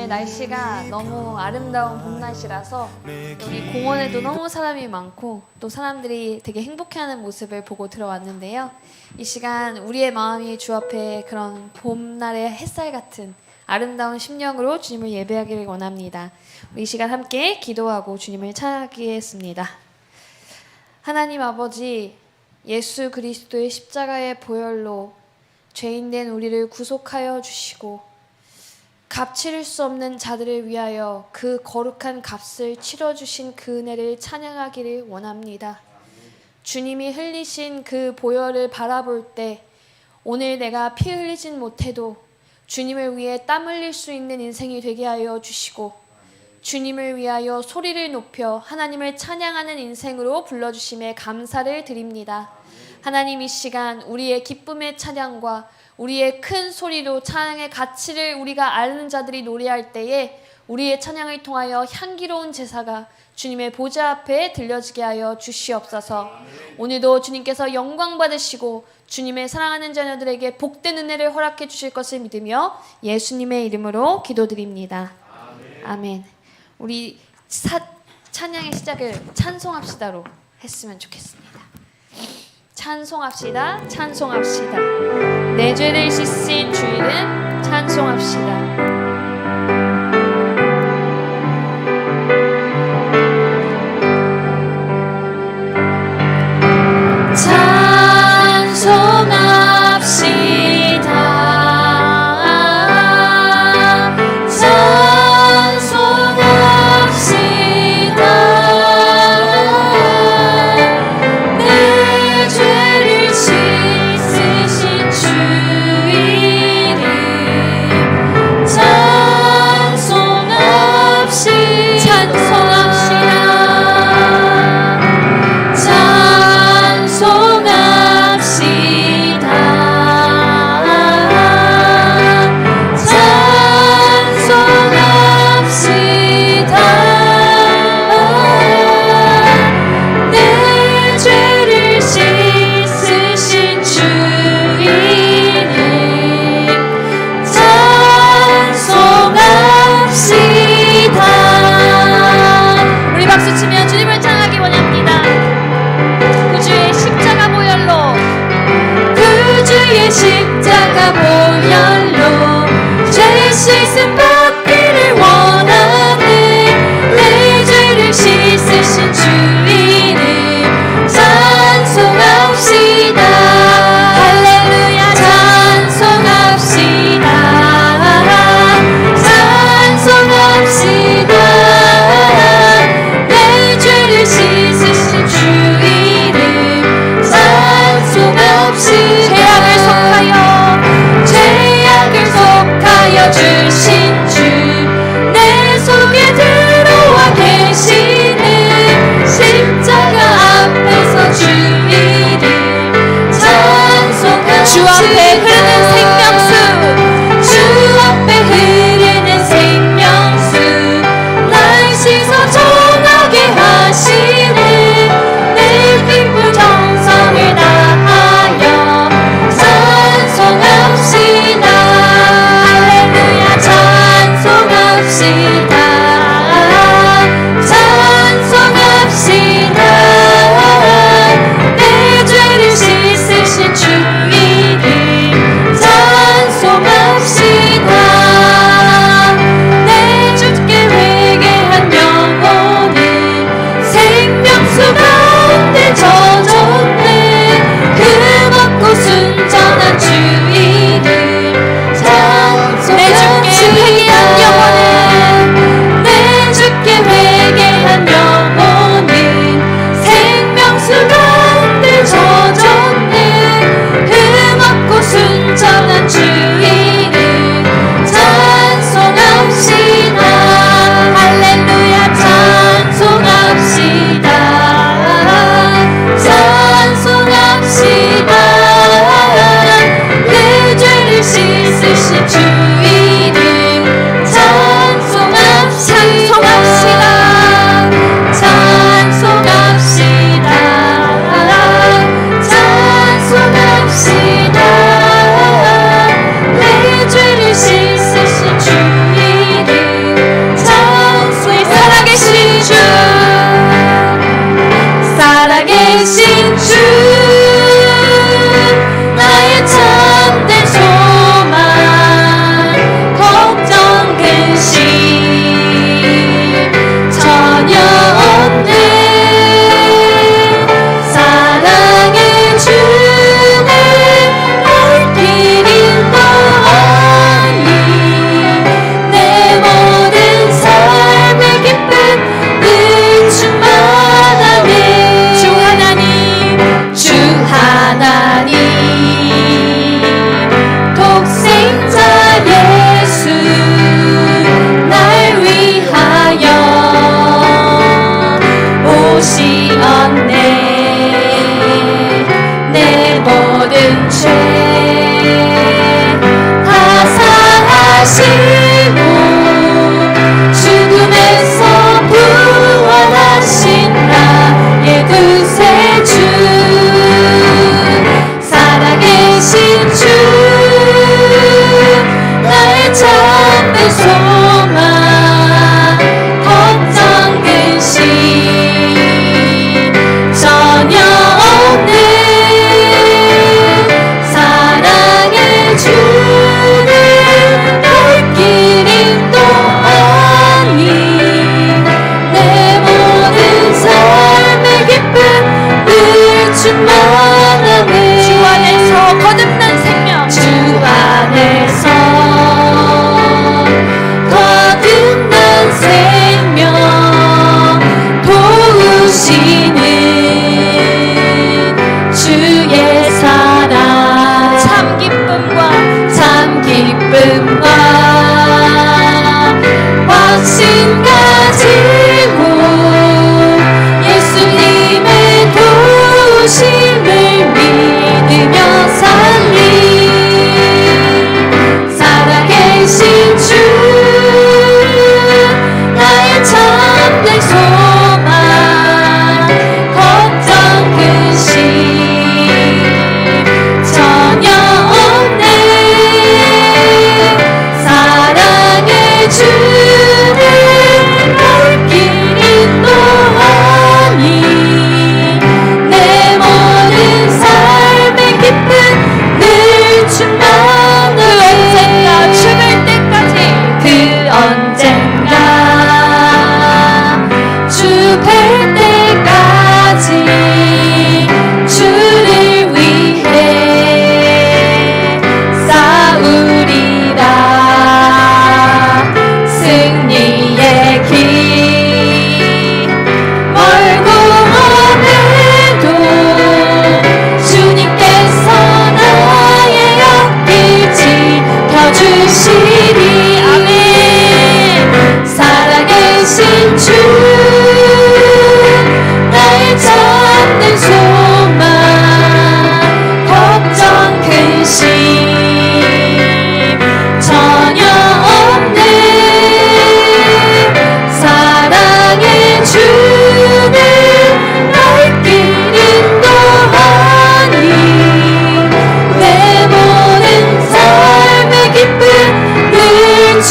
오늘 날씨가 너무 아름다운 봄 날씨라서 여기 공원에도 너무 사람이 많고 또 사람들이 되게 행복해하는 모습을 보고 들어왔는데요. 이 시간 우리의 마음이 주 앞에 그런 봄날의 햇살 같은 아름다운 심령으로 주님을 예배하기를 원합니다. 우리 이 시간 함께 기도하고 주님을 찬양하겠습니다. 하나님 아버지, 예수 그리스도의 십자가의 보혈로 죄인된 우리를 구속하여 주시고 값치를 수 없는 자들을 위하여 그 거룩한 값을 치러주신 그 은혜를 찬양하기를 원합니다. 주님이 흘리신 그 보혈을 바라볼 때 오늘 내가 피 흘리진 못해도 주님을 위해 땀 흘릴 수 있는 인생이 되게 하여 주시고 주님을 위하여 소리를 높여 하나님을 찬양하는 인생으로 불러주심에 감사를 드립니다. 하나님, 이 시간 우리의 기쁨의 찬양과 우리의 큰 소리로 찬양의 가치를 우리가 아는 자들이 노래할 때에 우리의 찬양을 통하여 향기로운 제사가 주님의 보좌 앞에 들려지게 하여 주시옵소서. 오늘도 주님께서 영광 받으시고 주님의 사랑하는 자녀들에게 복된 은혜를 허락해 주실 것을 믿으며 예수님의 이름으로 기도드립니다. 아멘. 우리 찬양의 시작을 찬송합시다로 했으면 좋겠습니다. 찬송합시다. 찬송합시다. 내 죄를 씻으신 주 이름 찬송합시다. 찬송합시다. 할렐루야.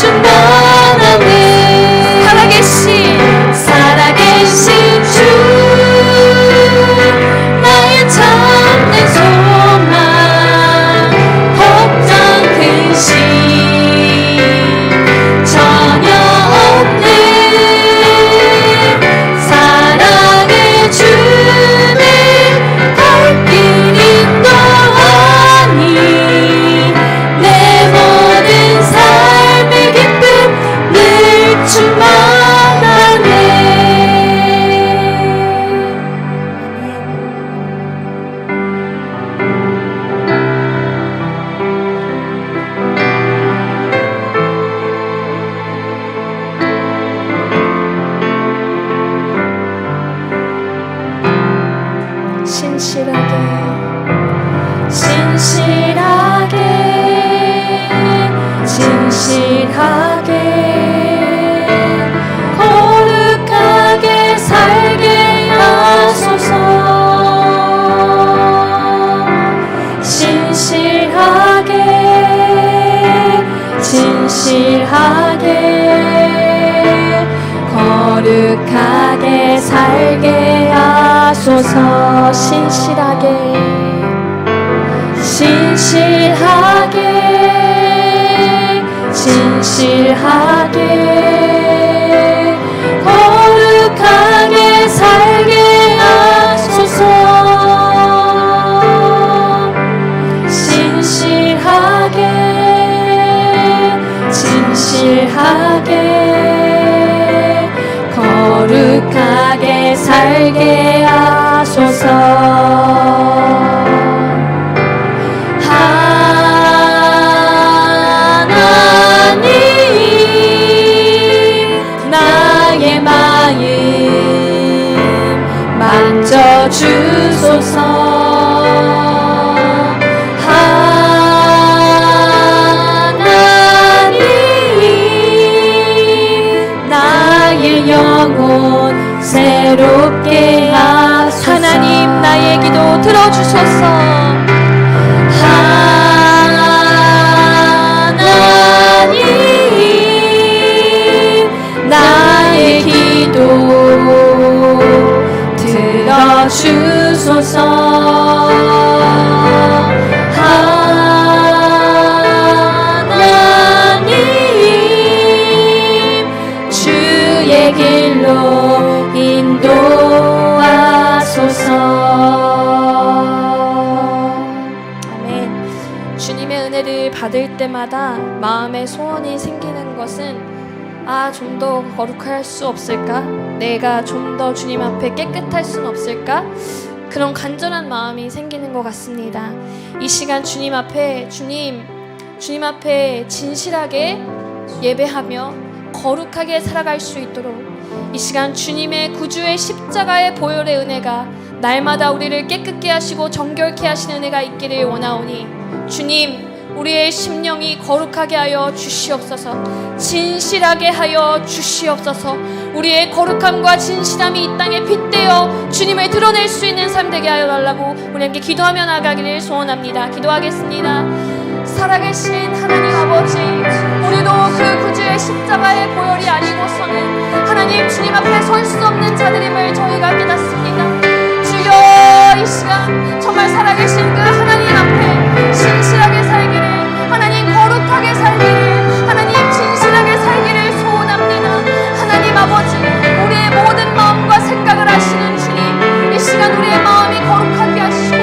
충만하네. 살아계신 주 나의 참된 소망 걱정 근심 전혀 없네. 사랑의 주님 갈 길 인도하니 내 모든 삶의 기쁨 늘 충만하네. 진실하게 거룩하게 살게 하소서. 진실하게 거룩하게 살게 하소서. 진실하게 거룩하게 살게 하소서. 진실하게 거룩하게 살게 하소서. 나의 마음 만져주소서. 하나님 나의 영혼 새롭게 하소서. 하나님 나의 기도 들어주소서. 나의 기도 들어주소서. 하나님 주의 길로 인도하소서. 아멘. 주님의 은혜를 받을 때마다 마음의 소원이 생기는 것은 좀 더 거룩할 수 없을까? 내가 좀 더 주님 앞에 깨끗할 수는 없을까? 그런 간절한 마음이 생기는 것 같습니다. 이 시간 주님 앞에 진실하게 예배하며 거룩하게 살아갈 수 있도록 이 시간 주님의 구주의 십자가의 보혈의 은혜가 날마다 우리를 깨끗게 하시고 정결케 하시는 은혜가 있기를 원하오니 주님, 우리의 심령이 거룩하게 하여 주시옵소서. 진실하게 하여 주시옵소서. 우리의 거룩함과 진실함이 이 땅에 빗대어 주님을 드러낼 수 있는 삶 되게 하여 달라고 우리 함께 기도하며 나가기를 소원합니다. 기도하겠습니다. 살아계신 하나님 아버지, 우리도 그 구주의 십자가의 보혈이 아니고서는 하나님 주님 앞에 설 수 없는 자들임을 저희가 깨닫습니다. 주여, 이 시간 정말 살아계신 그 하나님 앞에 진실하게 살기를, 하나님 거룩하게 살기를, 하나님 진실하게 살기를 소원합니다. 하나님 아버지, 우리의 모든 마음과 생각을 아시는 주님, 이 시간 우리의 마음이 거룩하게 하시고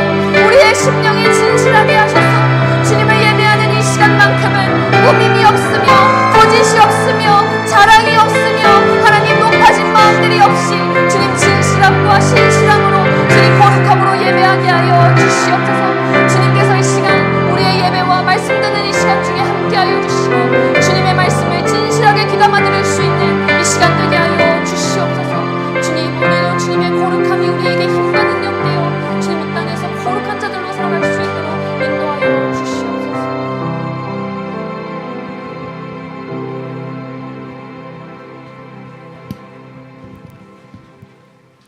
우리의 심령이 진실하게 하셔서 주님을 예배하는 이 시간만큼은 꾸밈이 없으며 거짓이 없으며 자랑이 없으며 하나님 높아진 마음들이 없이 주님 진실함과 신실함으로 주님 거룩함으로 예배하게 하여 주시옵소서. 주님께서 이 시간 우리의 예배와 말씀 듣는 이 시간 중에 함께하여 주시고 주님의 말씀을 진실하게 귀담아 들을 수 있는 이 시간 되게 하여 주시옵소서. 주님, 오늘도 주님의 거룩함이 우리에게 힘과 능력 되어 주님 이 땅에서 거룩한 자들로 살아갈 수 있도록 인도하여 주시옵소서.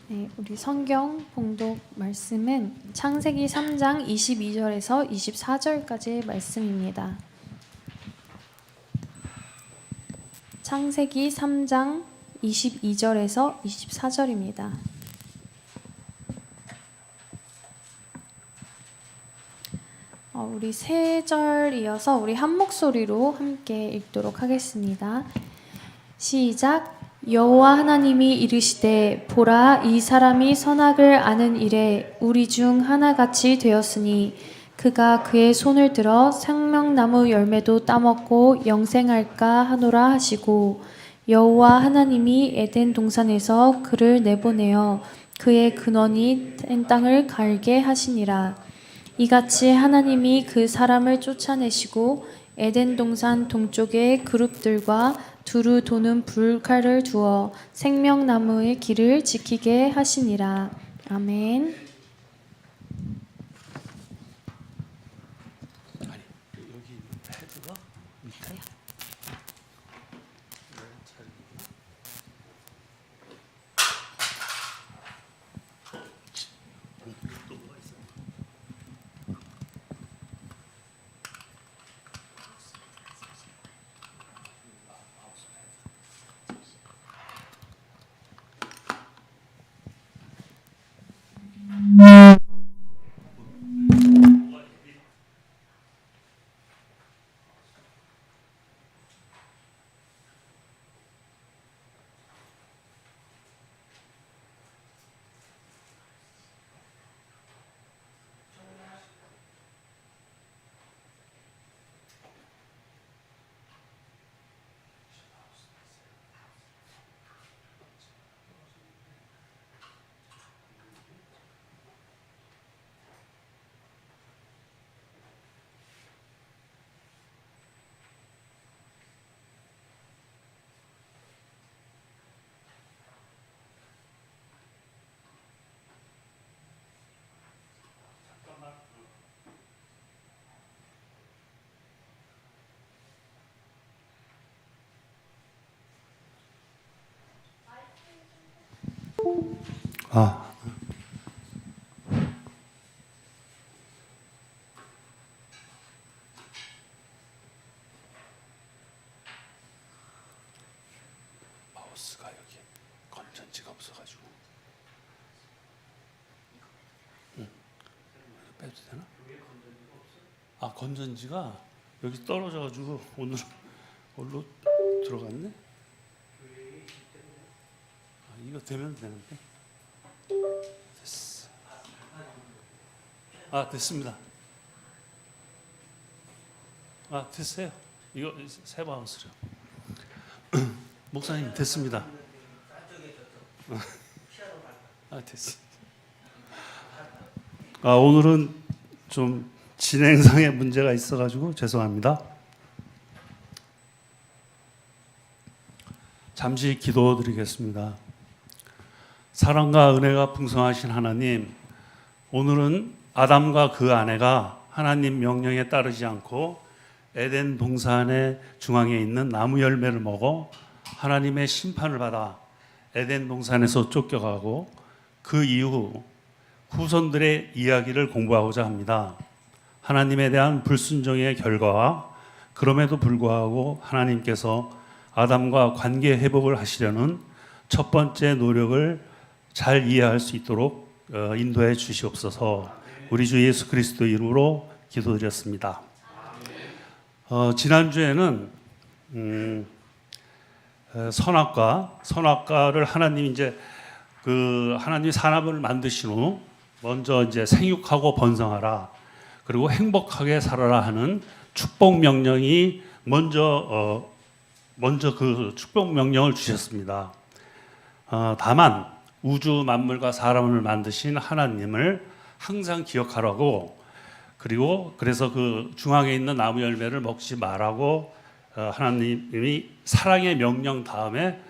네, 우리 성경 봉독 말씀은 창세기 3장 22절에서 24절까지의 말씀입니다. 창세기 3장 22절에서 24절입니다. 우리 세 절 이어서 우리 한 목소리로 함께 읽도록 하겠습니다. 시작. 여호와 하나님이 이르시되 보라 이 사람이 선악을 아는 일에 우리 중 하나같이 되었으니 그가 그의 손을 들어 생명나무 열매도 따먹고 영생할까 하노라 하시고 여호와 하나님이 에덴 동산에서 그를 내보내어 그의 근원이 된 땅을 갈게 하시니라. 이같이 하나님이 그 사람을 쫓아내시고 에덴 동산 동쪽에 그룹들과 두루 도는 불칼을 두어 생명나무의 길을 지키게 하시니라. 아멘. 여기 헤드가 밑에 마우스가 여기 건전지가 없어가지고 빼도 되나? 건전지가 여기 떨어져가지고 오늘 올로 들어갔네. 이거 되면 되는데. 됐어. 됐습니다. 됐어요. 이거 새 마우스요. 목사님 됐습니다. 됐어. 오늘은 좀 진행상에 문제가 있어가지고 죄송합니다. 잠시 기도드리겠습니다. 사랑과 은혜가 풍성하신 하나님, 오늘은 아담과 그 아내가 하나님 명령에 따르지 않고 에덴 동산의 중앙에 있는 나무 열매를 먹어 하나님의 심판을 받아 에덴 동산에서 쫓겨가고 그 이후 후손들의 이야기를 공부하고자 합니다. 하나님에 대한 불순종의 결과와 그럼에도 불구하고 하나님께서 아담과 관계 회복을 하시려는 첫 번째 노력을 잘 이해할 수 있도록 인도해 주시옵소서. 우리 주 예수 그리스도 이름으로 기도드렸습니다. 지난주에는 선악과를 하나님 이제 하나님이 사람을 만드신 후 먼저 이제 생육하고 번성하라, 그리고 행복하게 살아라 하는 축복 명령이 먼저 그 축복 명령을 주셨습니다. 다만 우주 만물과 사람을 만드신 하나님을 항상 기억하라고, 그리고 그래서 그 중앙에 있는 나무 열매를 먹지 말라고 하나님이 사랑의 명령 다음에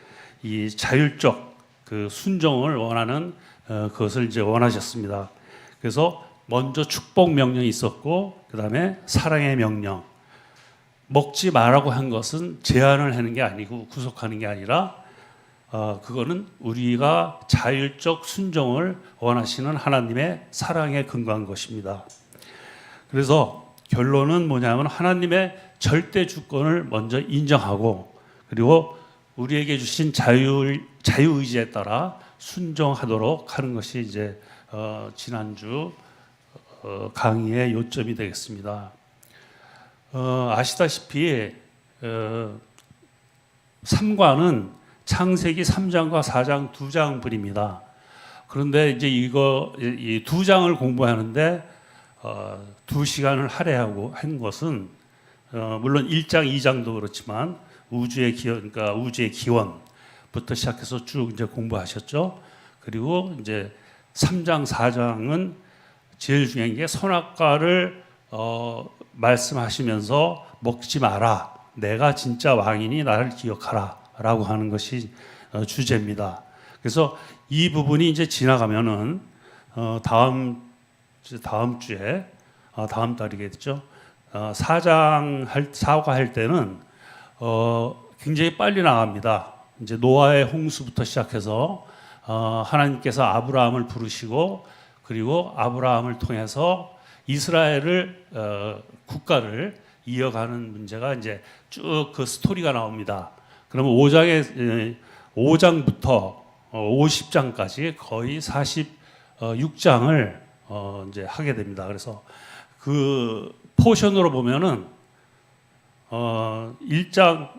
이 자율적 그 순종을 원하는 그것을 이제 원하셨습니다. 그래서 먼저 축복 명령이 있었고 그 다음에 사랑의 명령. 먹지 말라고 한 것은 제한을 하는 게 아니고 구속하는 게 아니라 그거는 우리가 자율적 순종을 원하시는 하나님의 사랑에 근거한 것입니다. 그래서 결론은 뭐냐면 하나님의 절대 주권을 먼저 인정하고, 그리고 우리에게 주신 자유의지에 따라 순종하도록 하는 것이 이제 지난주 강의의 요점이 되겠습니다. 아시다시피 3과는 창세기 3장과 4장 2장 분입니다. 그런데 이제 이 2장을 공부하는데 2시간을 할애하고 한 것은 물론 1장, 2장도 그렇지만 우주의 기원부터 시작해서 쭉 이제 공부하셨죠. 그리고 이제 3장, 4장은 제일 중요한 게 선악과를 말씀하시면서 먹지 마라. 내가 진짜 왕이니 나를 기억하라라고 하는 것이 주제입니다. 그래서 이 부분이 이제 지나가면은 다음 주에 다음 달이겠죠. 4과 할 때는 굉장히 빨리 나갑니다. 이제 노아의 홍수부터 시작해서 하나님께서 아브라함을 부르시고 그리고 아브라함을 통해서 이스라엘을 국가를 이어가는 문제가 이제 쭉 그 스토리가 나옵니다. 그러면 5장부터 50장까지 거의 46장을 이제 하게 됩니다. 그래서 그 포션으로 보면은 1장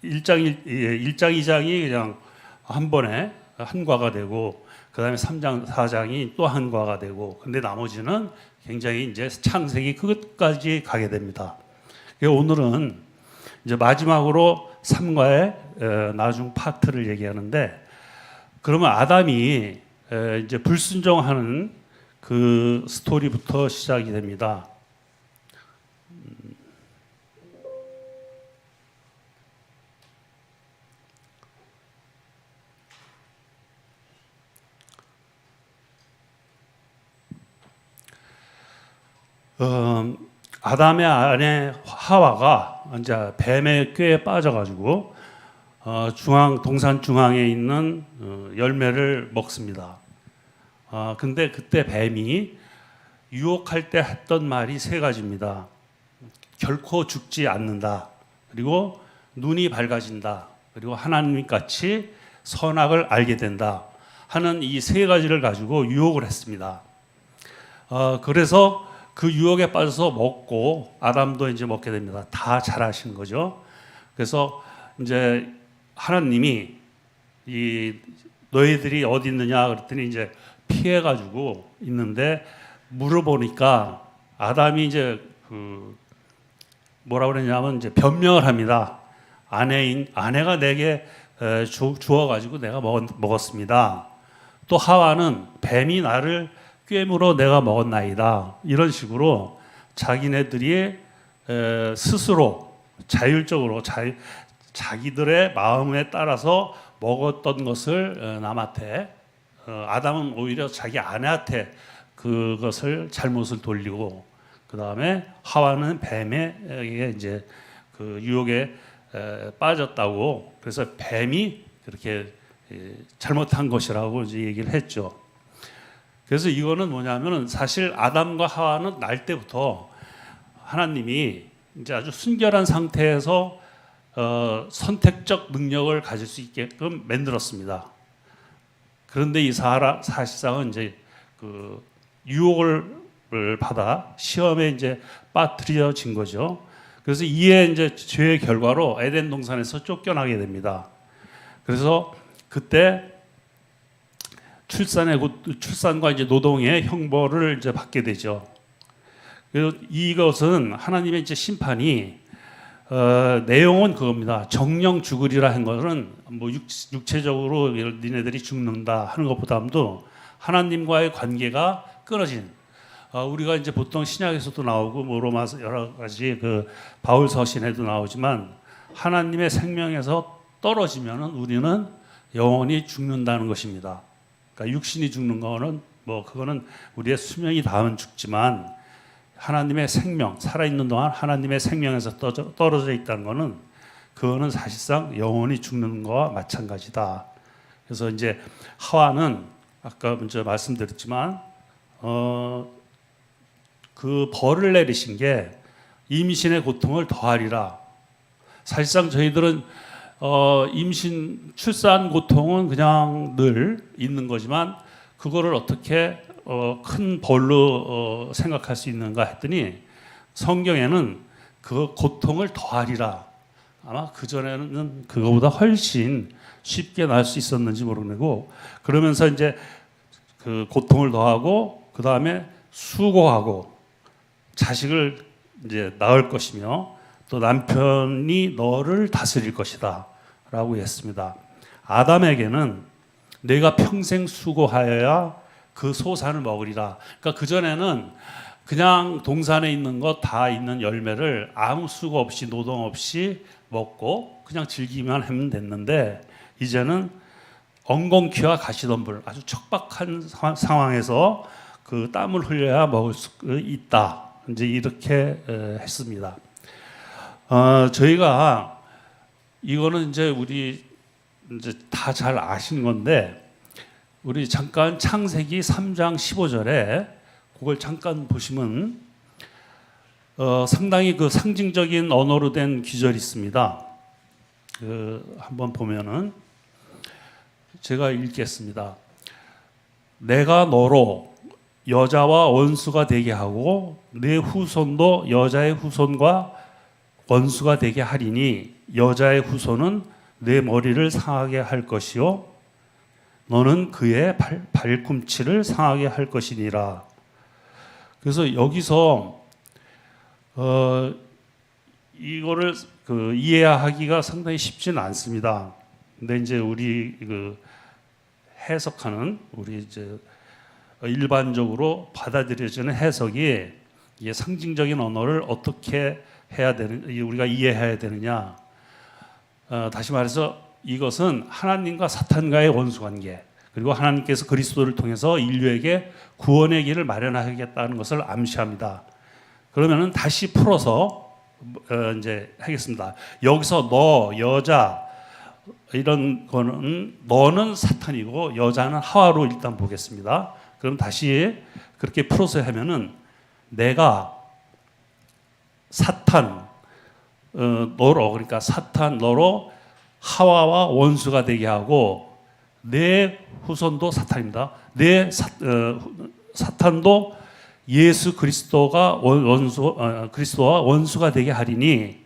2장이 그냥 한 번에 한 과가 되고 그다음에 3장 4장이 또 한 과가 되고 근데 나머지는 굉장히 이제 창세기 끝까지 가게 됩니다. 오늘은 이제 마지막으로 3과의 나중 파트를 얘기하는데 그러면 아담이 이제 불순종하는 그 스토리부터 시작이 됩니다. 아담의 아내 하와가 이제 뱀의 꾀에 빠져가지고 동산 중앙에 있는 열매를 먹습니다. 근데 그때 뱀이 유혹할 때 했던 말이 세 가지입니다. 결코 죽지 않는다. 그리고 눈이 밝아진다. 그리고 하나님 같이 선악을 알게 된다. 하는 이 세 가지를 가지고 유혹을 했습니다. 그래서 그 유혹에 빠져서 먹고 아담도 이제 먹게 됩니다. 다 잘하신 거죠. 그래서 이제 하나님이 너희들이 어디 있느냐 그랬더니 이제 피해 가지고 있는데 물어보니까 아담이 이제 뭐라 그랬냐면 이제 변명을 합니다. 아내가 내게 주어 가지고 내가 먹었습니다. 또 하와는 뱀이 나를 꾀물어 내가 먹었나이다. 이런 식으로 자기네들이 스스로 자율적으로 자기들의 마음에 따라서 먹었던 것을 남한테 아담은 오히려 자기 아내한테 그것을 잘못을 돌리고 그 다음에 하와는 뱀에게 이제 그 유혹에 빠졌다고 그래서 뱀이 그렇게 잘못한 것이라고 이제 얘기를 했죠. 그래서 이거는 뭐냐면은 사실 아담과 하와는 날 때부터 하나님이 이제 아주 순결한 상태에서 선택적 능력을 가질 수 있게끔 만들었습니다. 그런데 이 사실상은 이제 그 유혹을 받아 시험에 이제 빠뜨려진 거죠. 그래서 이에 이제 죄의 결과로 에덴 동산에서 쫓겨나게 됩니다. 그래서 그때 출산과 이제 노동의 형벌을 이제 받게 되죠. 그래서 이것은 하나님의 이제 심판이 내용은 그겁니다. 정령 죽으리라 한 것은 뭐 육체적으로 니네들이 죽는다 하는 것보다도 하나님과의 관계가 끊어진. 우리가 이제 보통 신약에서도 나오고 뭐 로마서 여러 가지 그 바울 서신에도 나오지만 하나님의 생명에서 떨어지면은 우리는 영원히 죽는다는 것입니다. 그러니까 육신이 죽는 거는 뭐 그거는 우리의 수명이 닿으면 죽지만 하나님의 생명 살아있는 동안 하나님의 생명에서 떨어져 있다는 거는 그거는 사실상 영원히 죽는 거와 마찬가지다. 그래서 이제 하와는 아까 먼저 말씀드렸지만 그 벌을 내리신 게 임신의 고통을 더하리라. 사실상 저희들은 임신 출산 고통은 그냥 늘 있는 거지만 그거를 어떻게 큰 벌로 생각할 수 있는가 했더니 성경에는 그 고통을 더하리라. 아마 그 전에는 그거보다 훨씬 쉽게 날 수 있었는지 모르겠고, 그러면서 이제 그 고통을 더하고 그 다음에 수고하고 자식을 이제 낳을 것이며 또 남편이 너를 다스릴 것이다라고 했습니다. 아담에게는 내가 평생 수고하여야 그 소산을 먹으리라. 그러니까 그 전에는 그냥 동산에 있는 것 다 있는 열매를 아무 수고 없이 노동 없이 먹고 그냥 즐기기만 하면 됐는데, 이제는 엉겅퀴와 가시덤불, 아주 척박한 상황에서 그 땀을 흘려야 먹을 수 있다. 이제 이렇게 했습니다. 저희가 이거는 이제 우리 이제 다 잘 아시는 건데, 우리 잠깐 창세기 3장 15절에 그걸 잠깐 보시면 상당히 그 상징적인 언어로 된 기절이 있습니다. 한번 보면은 제가 읽겠습니다. 내가 너로 여자와 원수가 되게 하고 내 후손도 여자의 후손과 원수가 되게 하리니 여자의 후손은 내 머리를 상하게 할 것이요 너는 그의 발꿈치를 상하게 할 것이니라. 그래서 여기서 이거를 이해하기가 상당히 쉽지는 않습니다. 근데 이제 우리 해석하는 우리 이제 일반적으로 받아들여지는 해석이 이게 상징적인 언어를 어떻게 해야 되는 우리가 이해해야 되느냐. 다시 말해서 이것은 하나님과 사탄과의 원수 관계, 그리고 하나님께서 그리스도를 통해서 인류에게 구원의 길을 마련하겠다는 것을 암시합니다. 그러면은 다시 풀어서 이제 하겠습니다. 여기서 너, 여자 이런 거는 너는 사탄이고 여자는 하와로 일단 보겠습니다. 그럼 다시 그렇게 풀어서 하면은 내가 사탄 너로, 그러니까 사탄 너로 하와와 원수가 되게 하고 내 후손도 사탄입니다. 내 사탄도 예수 그리스도가 그리스도와 원수가 되게 하리니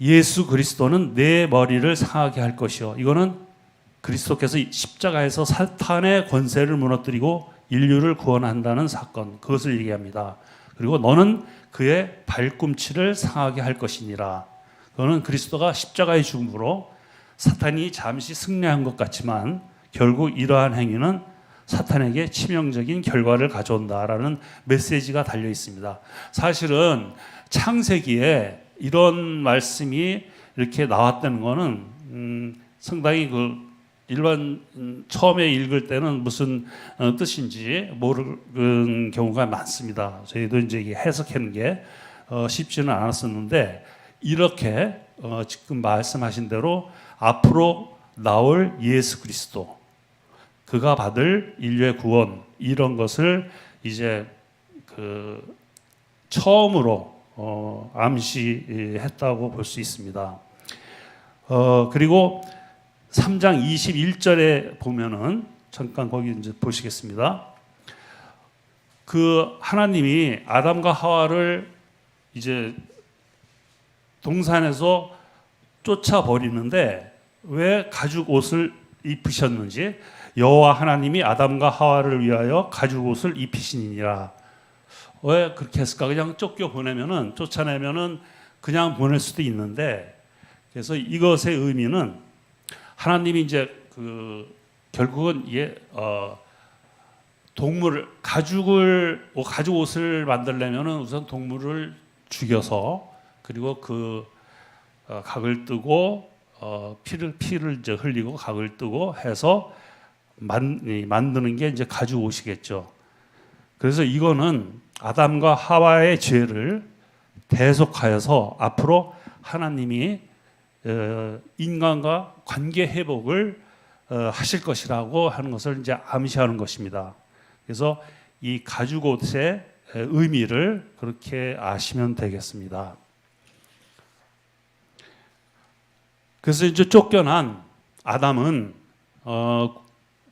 예수 그리스도는 내 머리를 상하게 할 것이요. 이거는 그리스도께서 십자가에서 사탄의 권세를 무너뜨리고 인류를 구원한다는 사건, 그것을 얘기합니다. 그리고 너는 그의 발꿈치를 상하게 할 것이니라. 그거는 그리스도가 십자가의 죽음으로 사탄이 잠시 승리한 것 같지만 결국 이러한 행위는 사탄에게 치명적인 결과를 가져온다라는 메시지가 달려 있습니다. 사실은 창세기에 이런 말씀이 이렇게 나왔다는 거는 상당히 일반 처음에 읽을 때는 무슨 뜻인지 모르는 경우가 많습니다. 저희도 이제 해석하는 게 쉽지는 않았었는데, 이렇게 지금 말씀하신 대로 앞으로 나올 예수 그리스도, 그가 받을 인류의 구원, 이런 것을 이제 처음으로 암시했다고 볼 수 있습니다. 그리고 3장 21절에 보면은 잠깐 거기 이제 보시겠습니다. 하나님이 아담과 하와를 이제 동산에서 쫓아버리는데 왜 가죽 옷을 입히셨는지, 여호와 하나님이 아담과 하와를 위하여 가죽 옷을 입히시니라. 왜 그렇게 했을까? 그냥 쫓아내면은 그냥 보낼 수도 있는데, 그래서 이것의 의미는 하나님이 이제 결국은 가죽 옷을 만들려면은 우선 동물을 죽여서, 그리고 각을 뜨고 피를 이제 흘리고 각을 뜨고 해서 만드는 게 이제 가죽 옷이겠죠. 그래서 이거는 아담과 하와의 죄를 대속하여서 앞으로 하나님이 인간과 관계 회복을 하실 것이라고 하는 것을 이제 암시하는 것입니다. 그래서 이 가죽 옷의 의미를 그렇게 아시면 되겠습니다. 그래서 이제 쫓겨난 아담은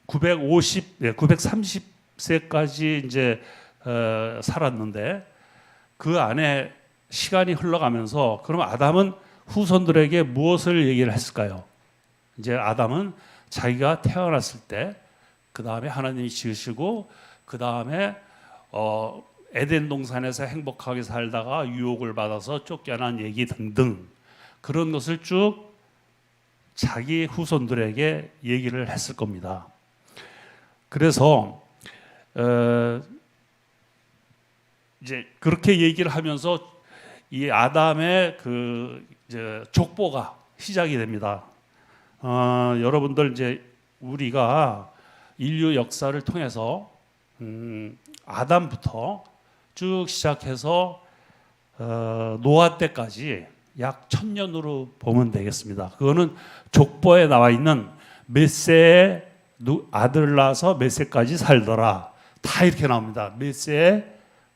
930세까지 이제 살았는데 그 안에 시간이 흘러가면서 그럼 아담은 후손들에게 무엇을 얘기를 했을까요? 이제 아담은 자기가 태어났을 때, 그 다음에 하나님이 지으시고, 그 다음에 에덴 동산에서 행복하게 살다가 유혹을 받아서 쫓겨난 얘기 등등 그런 것을 쭉 자기 후손들에게 얘기를 했을 겁니다. 그래서 이제 그렇게 얘기를 하면서 이 아담의 그 이제 족보가 시작이 됩니다. 여러분들 이제 우리가 인류 역사를 통해서 아담부터 쭉 시작해서 노아 때까지 약 1000년으로 보면 되겠습니다. 그거는 족보에 나와 있는 몇 세에 아들 낳아서 몇 세까지 살더라. 다 이렇게 나옵니다. 몇 세에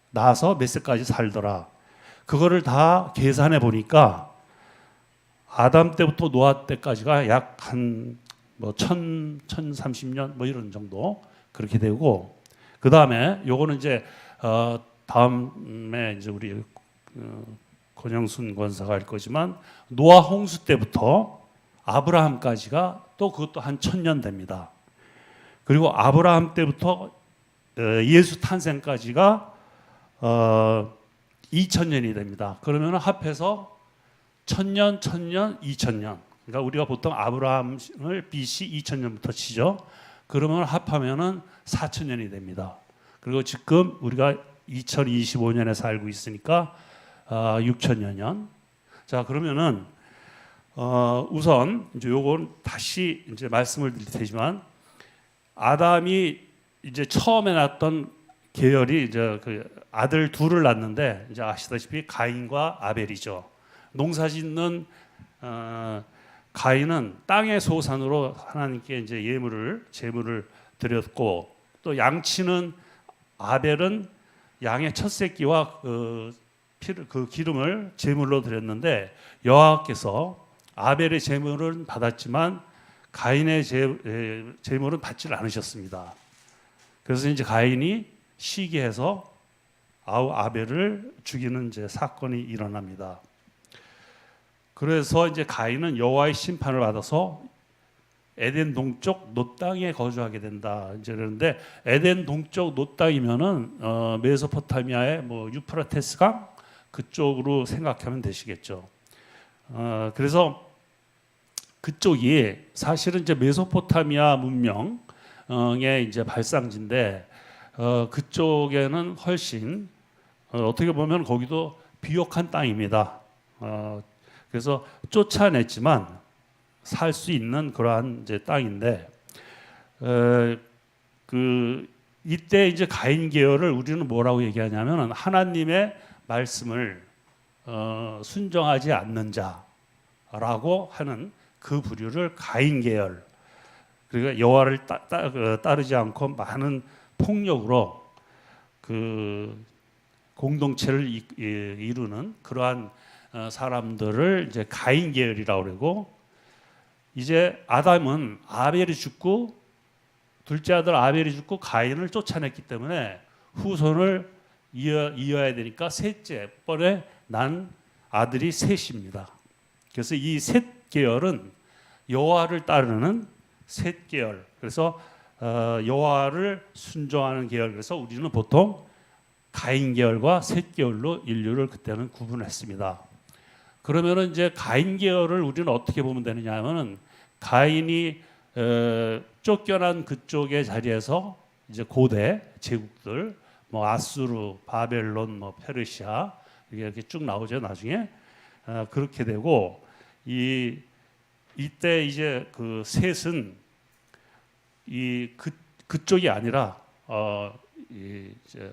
낳아서 몇 세까지 살더라. 그거를 다 계산해 보니까 아담 때부터 노아 때까지가 약 한 뭐 1030년 뭐 이런 정도 그렇게 되고, 그 다음에 요거는 이제 다음에 이제 우리 권영순 권사가 할 거지만 노아 홍수 때부터 아브라함까지가 또 그것도 한 1000년 됩니다. 그리고 아브라함 때부터 예수 탄생까지가 2000년이 됩니다. 그러면 합해서 1000년, 1000년, 2000년. 그러니까 우리가 보통 아브라함을 BC 2000년부터 치죠. 그러면 합하면은 4000년이 됩니다. 그리고 지금 우리가 2025년에 살고 있으니까 6000년. 자, 그러면은 우선 이제 요건 다시 이제 말씀을 드릴 테지만 아담이 이제 처음에 낳았던 계열이 이제 그 아들 둘을 낳는데 이제 아시다시피 가인과 아벨이죠. 농사짓는 가인은 땅의 소산으로 하나님께 이제 제물을 드렸고, 또 양치는 아벨은 양의 첫 새끼와 그 기름을 제물로 드렸는데 여호와께서 아벨의 제물은 받았지만 가인의 제물은 받지 않으셨습니다. 그래서 이제 가인이 시기해서 아벨을 죽이는 이제 사건이 일어납니다. 그래서 이제 가인은 여호와의 심판을 받아서 에덴 동쪽 노 땅에 거주하게 된다. 이제 그런데 에덴 동쪽 노 땅이면은 메소포타미아의 뭐 유프라테스 강 그쪽으로 생각하면 되시겠죠. 그래서 그쪽이 사실은 이제 메소포타미아 문명의 이제 발상지인데 그쪽에는 훨씬 어떻게 보면 거기도 비옥한 땅입니다. 그래서 쫓아냈지만 살 수 있는 그러한 이제 땅인데 그 이때 이제 가인 계열을 우리는 뭐라고 얘기하냐면 하나님의 말씀을 순종하지 않는 자라고 하는 그 부류를 가인 계열. 그러니까 여호와를 따르지 않고 많은 폭력으로 그 공동체를 이루는 그러한 사람들을 이제 가인 계열이라고 그러고, 이제 아담은 아벨이 죽고 둘째 아들 아벨이 죽고 가인을 쫓아냈기 때문에 후손을 이어야 되니까 셋째 번에 난 아들이 셋입니다. 그래서 이 셋 계열은 여호와를 따르는 셋 계열. 그래서 여호와를 순종하는 계열. 그래서 우리는 보통 가인 계열과 셋 계열로 인류를 그때는 구분했습니다. 그러면은 이제 가인 계열을 우리는 어떻게 보면 되느냐 하면은 가인이 쫓겨난 그쪽의 자리에서 이제 고대 제국들 뭐 아수르, 바벨론, 뭐 페르시아 이렇게 쭉 나오죠 나중에. 그렇게 되고 이때 이제 그 셋은 그쪽이 아니라 이제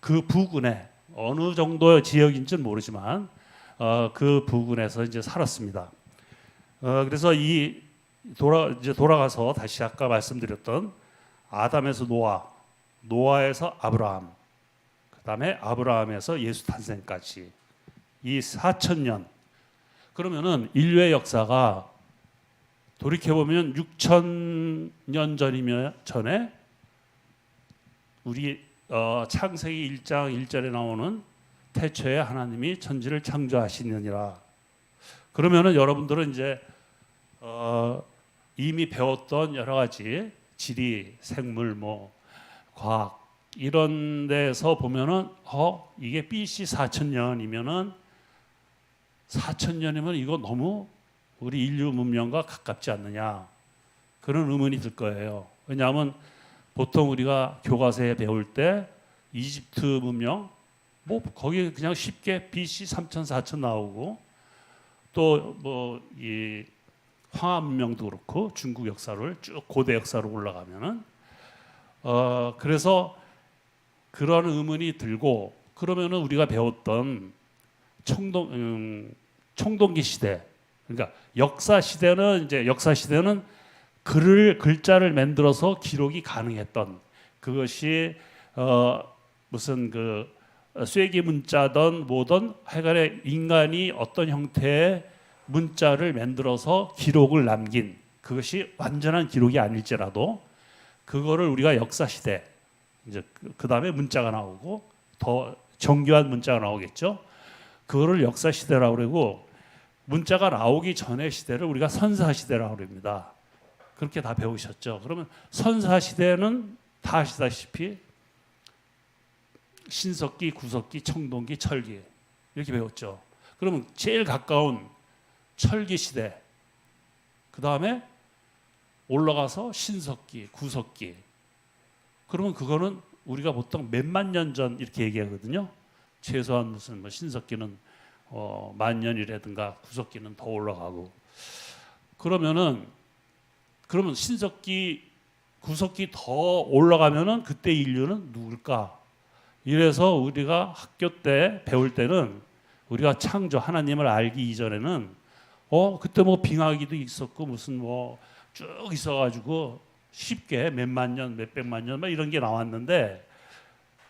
그 부근에 어느 정도 지역인지는 모르지만 그 부근에서 이제 살았습니다. 그래서 돌아가서 다시 아까 말씀드렸던 아담에서 노아에서 아브라함, 그다음에 아브라함에서 예수 탄생까지 이 4000년. 그러면은 인류의 역사가 돌이켜 보면 6,000년 전에 우리 창세기 1장 1절에 나오는 태초에 하나님이 천지를 창조하시느니라. 그러면은 여러분들은 이제 이미 배웠던 여러 가지 지리, 생물, 뭐 과학 이런 데서 보면은 이게 BC 4,000년이면은 4,000년이면 이거 너무 우리 인류 문명과 가깝지 않느냐 그런 의문이 들 거예요. 왜냐하면 보통 우리가 교과서에 배울 때 이집트 문명 뭐 거기 그냥 쉽게 BC 3,000, 4,000 나오고 또 뭐 이 황하 문명도 그렇고 중국 역사를 쭉 고대 역사로 올라가면은 그래서 그런 의문이 들고 그러면은 우리가 배웠던 청동기 시대 그러니까 역사 시대는 글자를 만들어서 기록이 가능했던 그것이 무슨 그 쐐기 문자든 뭐든 하여간에 인간이 어떤 형태의 문자를 만들어서 기록을 남긴 그것이 완전한 기록이 아닐지라도 그거를 우리가 역사 시대 이제 그 다음에 문자가 나오고 더 정교한 문자가 나오겠죠. 그거를 역사 시대라고 그러고 문자가 나오기 전의 시대를 우리가 선사 시대라고 그럽니다. 그렇게 다 배우셨죠. 그러면 선사 시대는 다 아시다시피 신석기, 구석기, 청동기, 철기 이렇게 배웠죠. 그러면 제일 가까운 철기 시대 그 다음에 올라가서 신석기, 구석기 그러면 그거는 우리가 보통 몇만 년 전 이렇게 얘기하거든요. 최소한 무슨 뭐 신석기는 만 년이라든가 구석기는 더 올라가고 그러면 신석기, 구석기 더 올라가면은 그때 인류는 누굴까? 이래서 우리가 학교 때 배울 때는 우리가 창조 하나님을 알기 이전에는 그때 뭐 빙하기도 있었고 무슨 뭐 쭉 있어가지고 쉽게 몇만 년, 몇백만 년 막 이런 게 나왔는데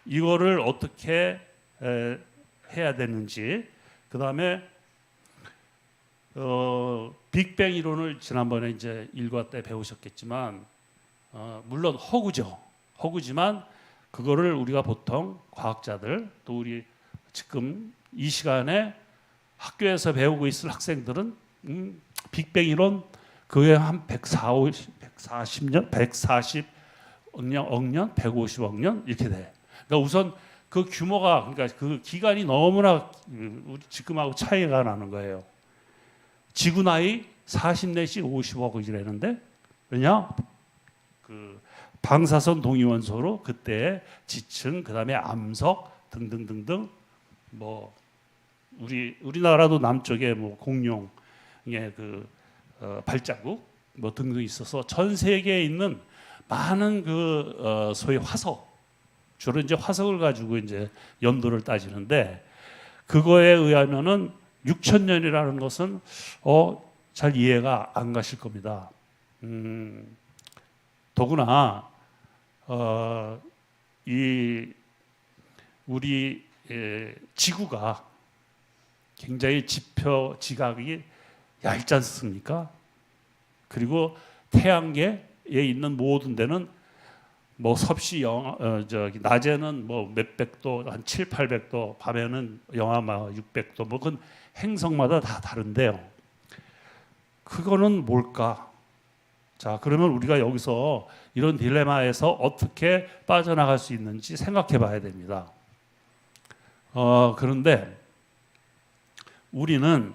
이거를 어떻게 해야 되는지 그 다음에 빅뱅 이론을 지난번에 이제 일과 때 배우셨겠지만 물론 허구지만 그거를 우리가 보통 과학자들 또 우리 지금 이 시간에 학교에서 배우고 있을 학생들은 빅뱅 이론 그게 한 140년, 140억 년, 150억 년 이렇게 돼. 그러니까 우선 그 규모가 그러니까 그 기간이 너무나 우리 지금하고 차이가 나는 거예요. 지구 나이 40 내지 50억이라는데 왜냐? 그 방사선 동위원소로 그때 지층 그다음에 암석 등등등등 뭐 우리나라도 남쪽에 뭐 공룡의 그 발자국 뭐 등등 있어서 전 세계에 있는 많은 그 소위 화석 주로 이제 화석을 가지고 이제 연도를 따지는데 그거에 의하면은 6,000년이라는 것은 잘 이해가 안 가실 겁니다. 더구나 이 우리 지구가 굉장히 지각이 얇지 않습니까? 그리고 태양계에 있는 모든 데는 뭐 섭씨 낮에는 뭐 몇백 도, 한 7, 800도, 밤에는 영하 600도, 뭐 그건 행성마다 다 다른데요. 그거는 뭘까? 자, 그러면 우리가 여기서 이런 딜레마에서 어떻게 빠져나갈 수 있는지 생각해 봐야 됩니다. 그런데 우리는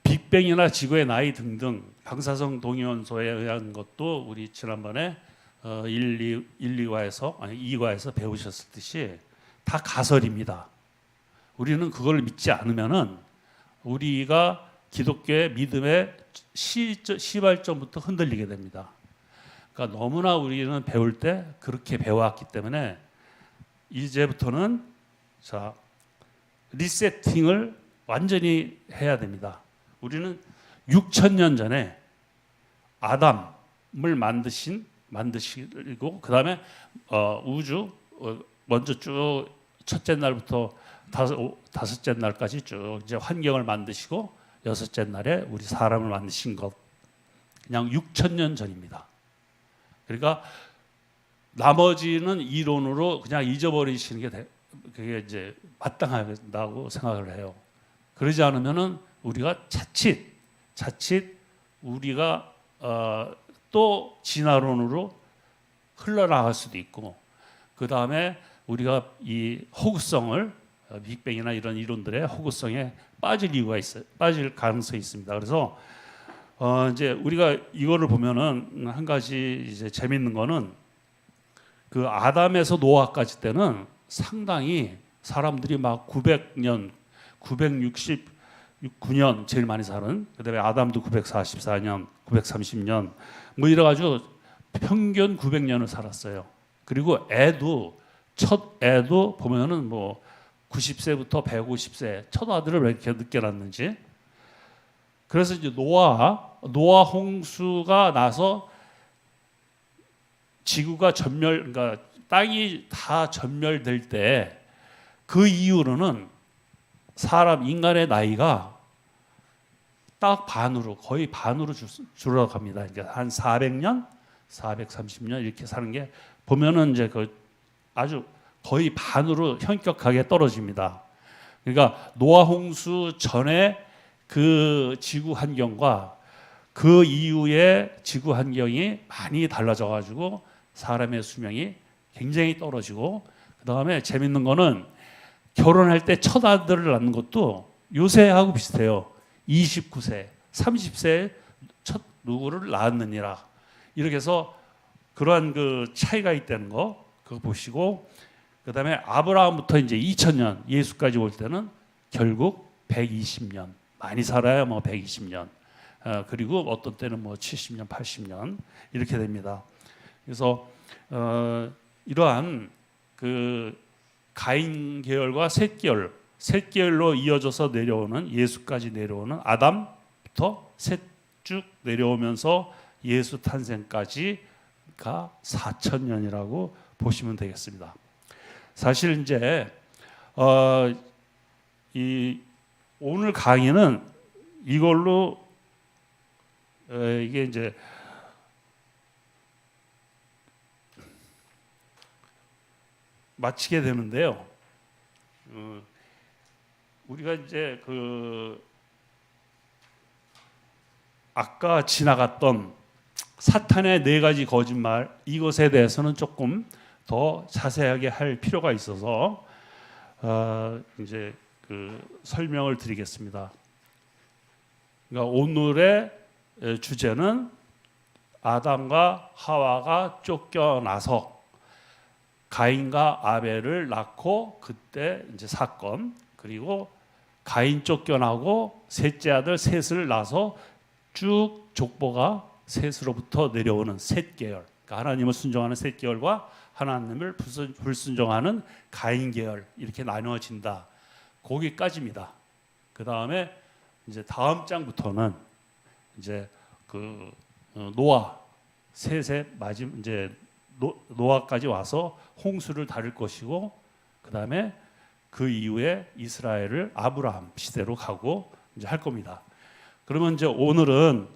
빅뱅이나 지구의 나이 등등 방사성 동위원소에 의한 것도 우리 지난번에 2과에서 배우셨듯이 다 가설입니다. 우리는 그걸 믿지 않으면은 우리가 기독교의 믿음의 시발점부터 흔들리게 됩니다. 그러니까 너무나 우리는 배울 때 그렇게 배워왔기 때문에 이제부터는 자 리세팅을 완전히 해야 됩니다. 우리는 6,000년 전에 아담을 만드시고 그 다음에 우주 먼저 쭉 첫째 날부터 다섯째 날까지 쭉 이제 환경을 만드시고 여섯째 날에 우리 사람을 만드신 것 그냥 6,000년 전입니다. 그러니까 나머지는 이론으로 그냥 잊어버리시는 게 그게 이제 마땅하다고 생각을 해요. 그러지 않으면은 우리가 자칫 우리가 또 진화론으로 흘러나갈 수도 있고, 그 다음에 우리가 이 호구성을 빅뱅이나 이런 이론들의 호구성에 빠질 가능성이 있습니다. 그래서 이제 우리가 이거를 보면은 한 가지 이제 재밌는 거는 그 아담에서 노아까지 때는 상당히 사람들이 막 900년, 969년 제일 많이 사는, 그다음에 아담도 944년, 930년 뭐 이래가지고 평균 900년을 살았어요. 그리고 첫 애도 보면은 뭐 90세부터 150세 첫 아들을 왜 이렇게 늦게 낳는지. 그래서 이제 노아 홍수가 나서 지구가 그러니까 땅이 다 전멸될 때 그 이후로는 인간의 나이가 딱 거의 반으로 줄어갑니다. 이제 한 400년, 430년 이렇게 사는 게 보면은 이제 아주 거의 반으로 현격하게 떨어집니다. 그러니까 노아 홍수 전에 그 지구 환경과 그 이후의 지구 환경이 많이 달라져 가지고 사람의 수명이 굉장히 떨어지고, 그다음에 재밌는 거는 결혼할 때 첫 아들을 낳는 것도 요새하고 비슷해요. 29세, 30세에 첫 누구를 낳았느니라. 이렇게 해서 그러한 그 차이가 있다는 거 그거 보시고, 그다음에 아브라함부터 이제 2000년 예수까지 올 때는 결국 120년 많이 살아야 뭐 120년, 그리고 어떤 때는 뭐 70년, 80년 이렇게 됩니다. 그래서 이러한 그 가인 계열과 셋 계열로 이어져서 내려오는, 예수까지 내려오는 아담부터 셋 쭉 내려오면서 예수 탄생까지가 4,000년이라고 보시면 되겠습니다. 사실 이제 이 오늘 강의는 이걸로 이게 이제 마치게 되는데요. 우리가 이제 아까 지나갔던 사탄의 4가지 거짓말, 이것에 대해서는 조금 더 자세하게 할 필요가 있어서 이제 설명을 드리겠습니다. 그러니까 오늘의 주제는 아담과 하와가 쫓겨나서 가인과 아벨을 낳고 그때 이제 사건, 그리고 가인 쫓겨나고 셋째 아들 셋을 낳아서 쭉 족보가 셋으로부터 내려오는 셋 계열, 그러니까 하나님을 순종하는 셋 계열과 하나님을 불순종하는 가인 계열, 이렇게 나누어진다. 거기까지입니다. 그 다음에 이제 다음 장부터는 이제 노아 셋의 이제 노아까지 와서 홍수를 다룰 것이고, 그 다음에 그 이후에 이스라엘을 아브라함 시대로 가고 이제 할 겁니다. 그러면 이제 오늘은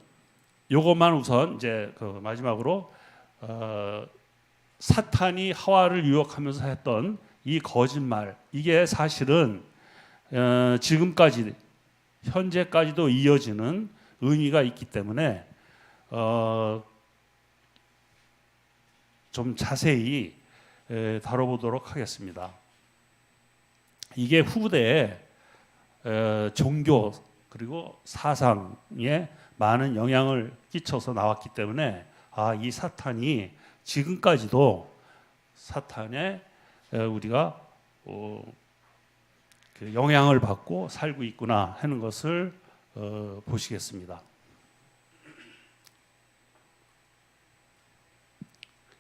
요것만 우선 이제 마지막으로 사탄이 하와를 유혹하면서 했던 이 거짓말, 이게 사실은 지금까지 현재까지도 이어지는 의미가 있기 때문에 좀 자세히 다뤄보도록 하겠습니다. 이게 후대에 종교 그리고 사상에 많은 영향을 끼쳐서 나왔기 때문에 이 사탄이 지금까지도 사탄의 우리가 그 영향을 받고 살고 있구나 하는 것을 보시겠습니다.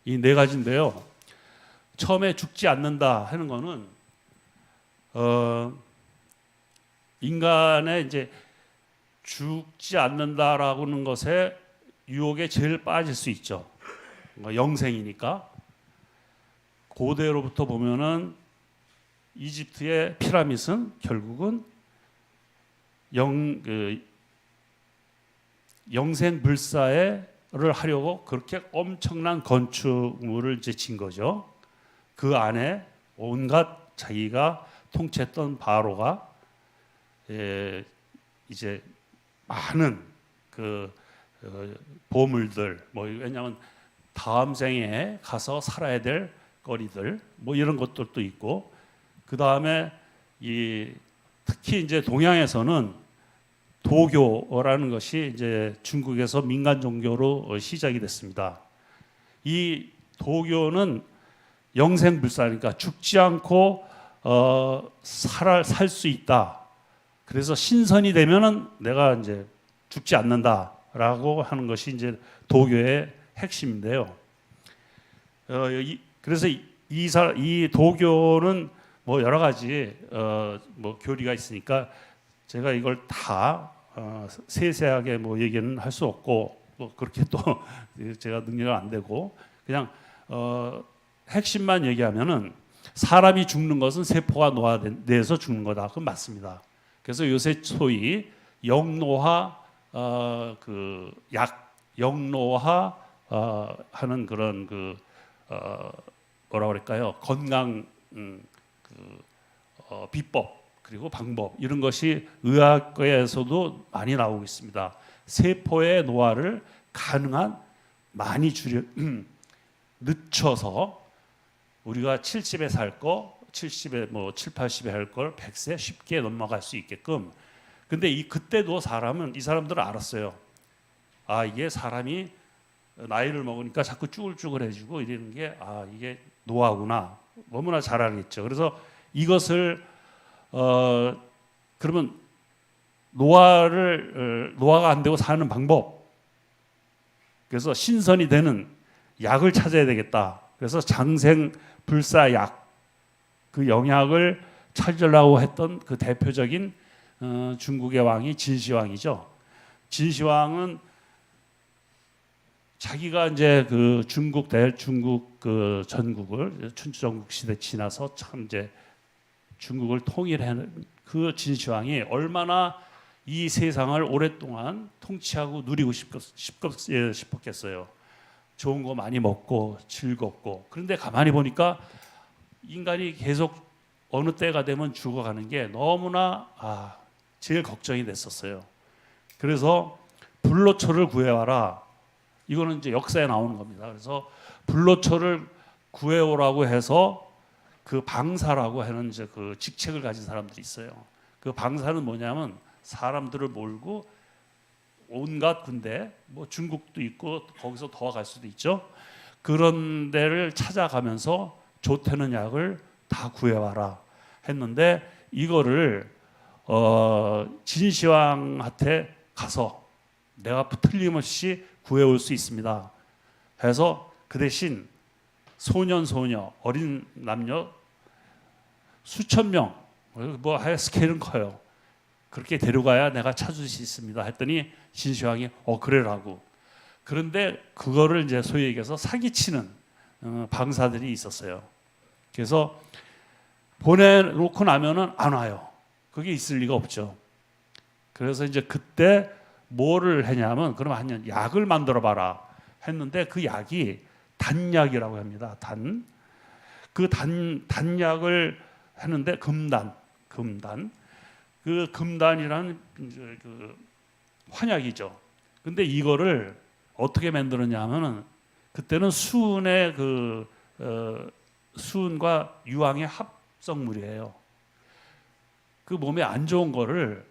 이 4가지인데요. 처음에 죽지 않는다 하는 거는 인간의 이제 죽지 않는다라고 하는 것에 유혹에 제일 빠질 수 있죠. 영생이니까. 고대로부터 보면은 이집트의 피라밋은 결국은 영생불사를 하려고 그렇게 엄청난 건축물을 이제 진 거죠. 그 안에 온갖 자기가 통치했던 바로가 이제 많은 그 보물들, 뭐 왜냐하면 다음 생에 가서 살아야 될 거리들, 뭐 이런 것들도 있고, 그 다음에 특히 이제 동양에서는 도교라는 것이 이제 중국에서 민간 종교로 시작이 됐습니다. 이 도교는 영생불사니까 죽지 않고 살 수 있다. 그래서 신선이 되면은 내가 이제 죽지 않는다라고 하는 것이 이제 도교의 핵심인데요. 그래서 이 도교는 뭐 여러 가지 뭐 교리가 있으니까 제가 이걸 다 세세하게 뭐 얘기는 할 수 없고, 뭐 그렇게 또 제가 능력이 안 되고, 그냥 핵심만 얘기하면은 사람이 죽는 것은 세포가 노화돼서 죽는 거다. 그건 맞습니다. 그래서 요새 소위 영노화 영노화 하는 그런 뭐라 그럴까요? 건강 비법 그리고 방법 이런 것이 의학계에서도 많이 나오고 있습니다. 세포의 노화를 가능한 많이 늦춰서 우리가 70에 살 거 70에 뭐 7, 80에 할 걸 100세 쉽게 넘어갈 수 있게끔. 근데 그때도 이 사람들은 알았어요. 아, 이게 사람이 나이를 먹으니까 자꾸 쭈글쭈글해지고 이러는 게 이게 노화구나. 너무나 잘 알겠죠. 그래서 이것을 그러면 노화가 안 되고 사는 방법. 그래서 신선이 되는 약을 찾아야 되겠다. 그래서 장생불사약 그 영약을 찾으려고 했던 그 대표적인 중국의 왕이 진시황이죠. 진시황은 자기가 이제 그 중국 그 전국을 춘추전국 시대 지나서 참 이제 중국을 통일하는 그 진시황이 얼마나 이 세상을 오랫동안 통치하고 누리고 싶었겠어요. 좋은 거 많이 먹고 즐겁고. 그런데 가만히 보니까 인간이 계속 어느 때가 되면 죽어가는 게 너무나 제일 걱정이 됐었어요. 그래서 불로초를 구해와라. 이거는 이제 역사에 나오는 겁니다. 그래서 불로초를 구해오라고 해서 그 방사라고 하는 이제 그 직책을 가진 사람들이 있어요. 그 방사는 뭐냐면 사람들을 몰고 온갖 군대, 뭐 중국도 있고 거기서 더 갈 수도 있죠. 그런 데를 찾아가면서 좋다는 약을 다 구해와라 했는데 이거를 진시황한테 가서 내가 틀림없이 구해올 수 있습니다. 해서 그 대신 소녀, 어린 남녀 수천 명, 뭐 하여 스케일은 커요. 그렇게 데려가야 내가 찾을 수 있습니다. 했더니 진시황이 그래라고. 그런데 그거를 이제 소위 얘기해서 사기치는 방사들이 있었어요. 그래서 보내놓고 나면은 안 와요. 그게 있을 리가 없죠. 그래서 이제 그때 뭐를 했냐면 그러면 한 약을 만들어 봐라 했는데 그 약이 단약이라고 합니다. 그 단약을 했는데 금단. 그 금단이라는 그 환약이죠. 근데 이거를 어떻게 만들었냐 하면은 그때는 수은과 유황의 합성물이에요. 그 몸에 안 좋은 거를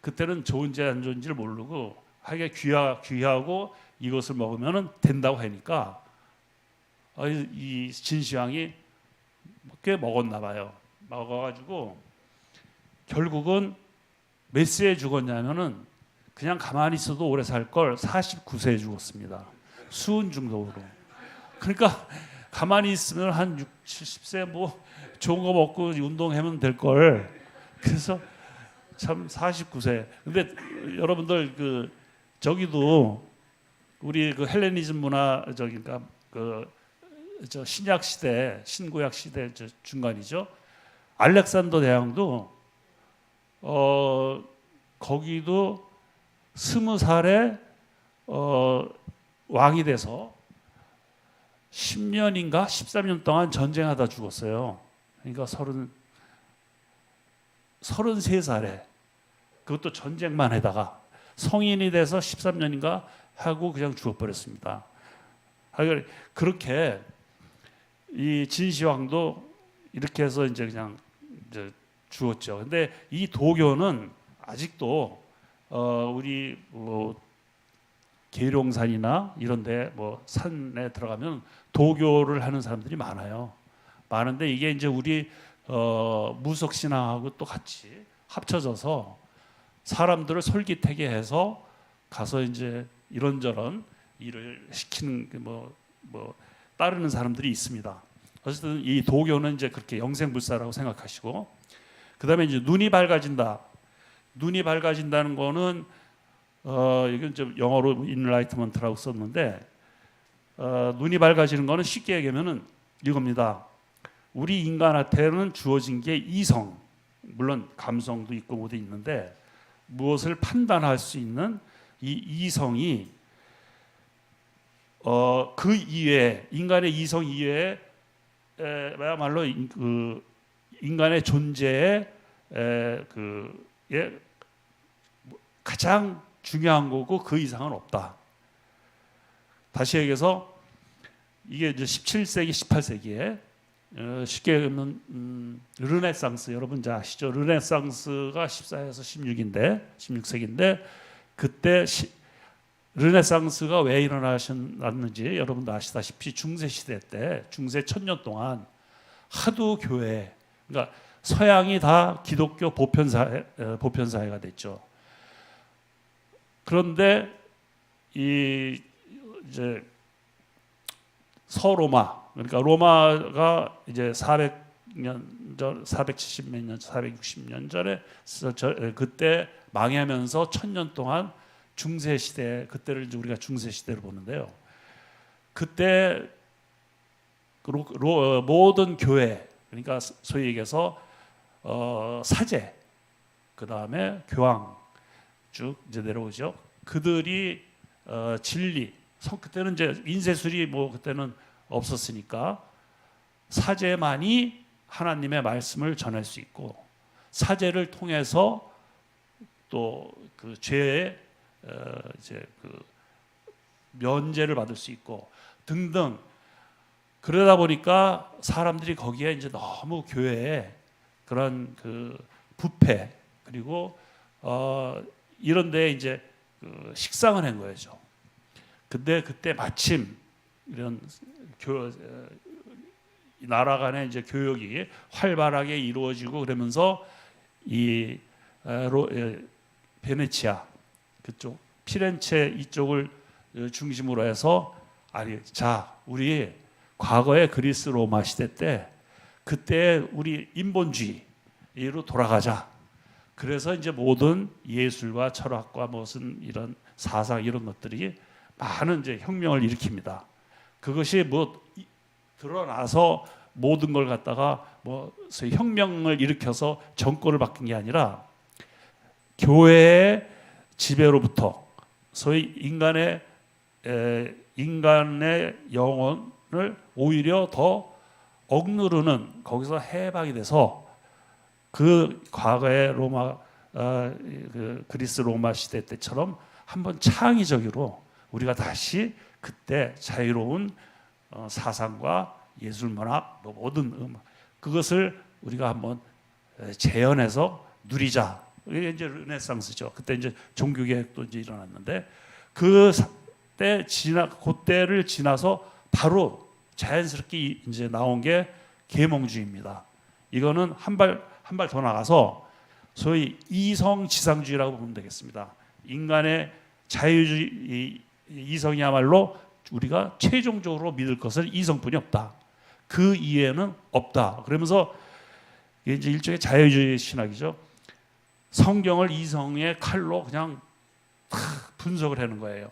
그때는 좋은지 안 좋은지를 모르고 하게 귀하고 이것을 먹으면 된다고 하니까 이 진시황이 꽤 먹었나 봐요. 먹어가지고 결국은 몇 세에 죽었냐면은 그냥 가만히 있어도 오래 살 걸 49세에 죽었습니다. 수은 중독으로. 그러니까 가만히 있으면 한 60, 70세 뭐 좋은 거 먹고 운동하면 될 걸. 그래서 참 49세. 근데 여러분들 저기도 우리 그 헬레니즘 문화 그러니까 저 신약 시대, 신구약 시대 저 중간이죠. 알렉산더 대왕도 거기도 20살에 왕이 돼서 10년인가 13년 동안 전쟁하다 죽었어요. 그러니까 33살에 그것도 전쟁만 해다가 성인이 돼서 13년인가 하고 그냥 죽어버렸습니다. 그렇게 이 진시황도 이렇게 해서 이제 그냥 이제 죽었죠. 근데 이 도교는 아직도 우리 뭐 계룡산이나 이런데 뭐 산에 들어가면 도교를 하는 사람들이 많아요. 많은데 이게 이제 우리 무속 신앙하고 또 같이 합쳐져서 사람들을 솔깃하게 해서 가서 이제 이런저런 일을 시키는 뭐 따르는 사람들이 있습니다. 어쨌든 이 도교는 이제 그렇게 영생불사라고 생각하시고, 그다음에 이제 눈이 밝아진다. 눈이 밝아진다는 거는 이건 좀 영어로 인라이트먼트라고 썼는데 눈이 밝아지는 거는 쉽게 얘기하면은 이겁니다. 우리 인간한테는 주어진 게 이성, 물론 감성도 있고 뭐도 있는데 무엇을 판단할 수 있는 이 이성이 그 이외에 인간의 이성 이외에 말로 그 인간의 존재에 가장 중요한 거고 그 이상은 없다. 다시 얘기해서 이게 이제 17세기, 18세기에 쉽게 얘기하면 르네상스, 여러분 잘 아시죠? 르네상스가 14에서 16세기인데 그때 르네상스가 왜 일어났는지 여러분도 아시다시피 중세 시대 때 중세 1000년 동안 하도 교회, 그러니까 서양이 다 기독교 보편사회가 됐죠. 그런데 이제 서로마, 그러니까 로마가 이제 400년 전, 470몇 년, 460년 전에 그때 망하면서 1000년 동안 중세 시대, 그때를 이제 우리가 중세 시대로 보는데요. 그때 모든 교회, 그러니까 소위 얘기해서 사제, 그 다음에 교황 쭉 이제 내려오죠. 그들이 진리, 그때는 이제 인쇄술이 뭐 그때는 없었으니까 사제만이 하나님의 말씀을 전할 수 있고 사제를 통해서 또 그 죄의 이제 그 면제를 받을 수 있고 등등. 그러다 보니까 사람들이 거기에 이제 너무 교회에 그런 그 부패 그리고 이런 데에 이제 그 식상을 한 거죠. 근데 그때 마침 이런 나라 간의 이제 교역이 활발하게 이루어지고 그러면서 이 베네치아 그쪽 피렌체 이쪽을 중심으로 해서 자 우리 과거의 그리스 로마 시대 때 그때 우리 인본주의로 돌아가자. 그래서 이제 모든 예술과 철학과 무슨 이런 사상 이런 것들이 많은 이제 혁명을 일으킵니다. 그것이 뭐 드러나서 모든 걸 갖다가 뭐 혁명을 일으켜서 정권을 바꾼 게 아니라 교회의 지배로부터 소위 인간의 영혼을 오히려 더 억누르는 거기서 해방이 돼서 그 과거의 로마 그 그리스 로마 시대 때처럼 한번 창의적으로 우리가 다시 그때 자유로운 사상과 예술 문학 모든 음악 그것을 우리가 한번 재현해서 누리자. 이게 이제 르네상스죠. 그때 이제 종교 개혁도 이제 일어났는데 그때를 지나서 바로 자연스럽게 이제 나온 게 계몽주의입니다. 이거는 한 발 더 나가서 소위 이성지상주의라고 보면 되겠습니다. 인간의 자유주의 이성이야말로 우리가 최종적으로 믿을 것은 이성뿐이 없다. 그 이해는 없다. 그러면서 이게 이제 일종의 자유주의 신학이죠. 성경을 이성의 칼로 그냥 분석을 하는 거예요.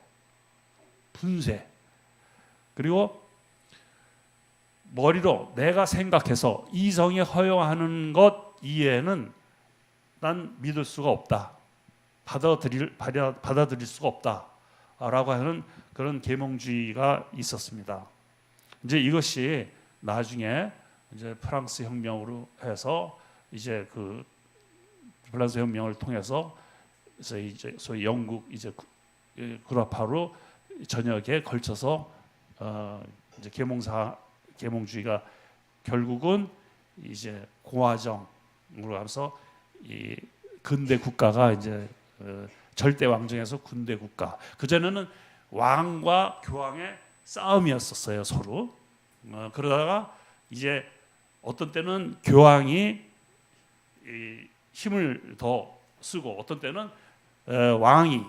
분쇄. 그리고 머리로 내가 생각해서 이성이 허용하는 것 이외에는 난 믿을 수가 없다. 받아들일 수가 없다. 하는 그런 계몽주의가 있었습니다. 이제 이것이 나중에 이제 프랑스 혁명으로 해서 이제 그 프랑스 혁명을 통해서 소위 영국 이제 구라파로 전역에 걸쳐서 이제 계몽주의가 결국은 이제 공화정으로 가면서 이 근대 국가가 이제 절대 왕정에서 군대 국가. 그 전에는 왕과 교황의 싸움이었었어요 서로. 그러다가 이제 어떤 때는 교황이 힘을 더 쓰고 어떤 때는 왕이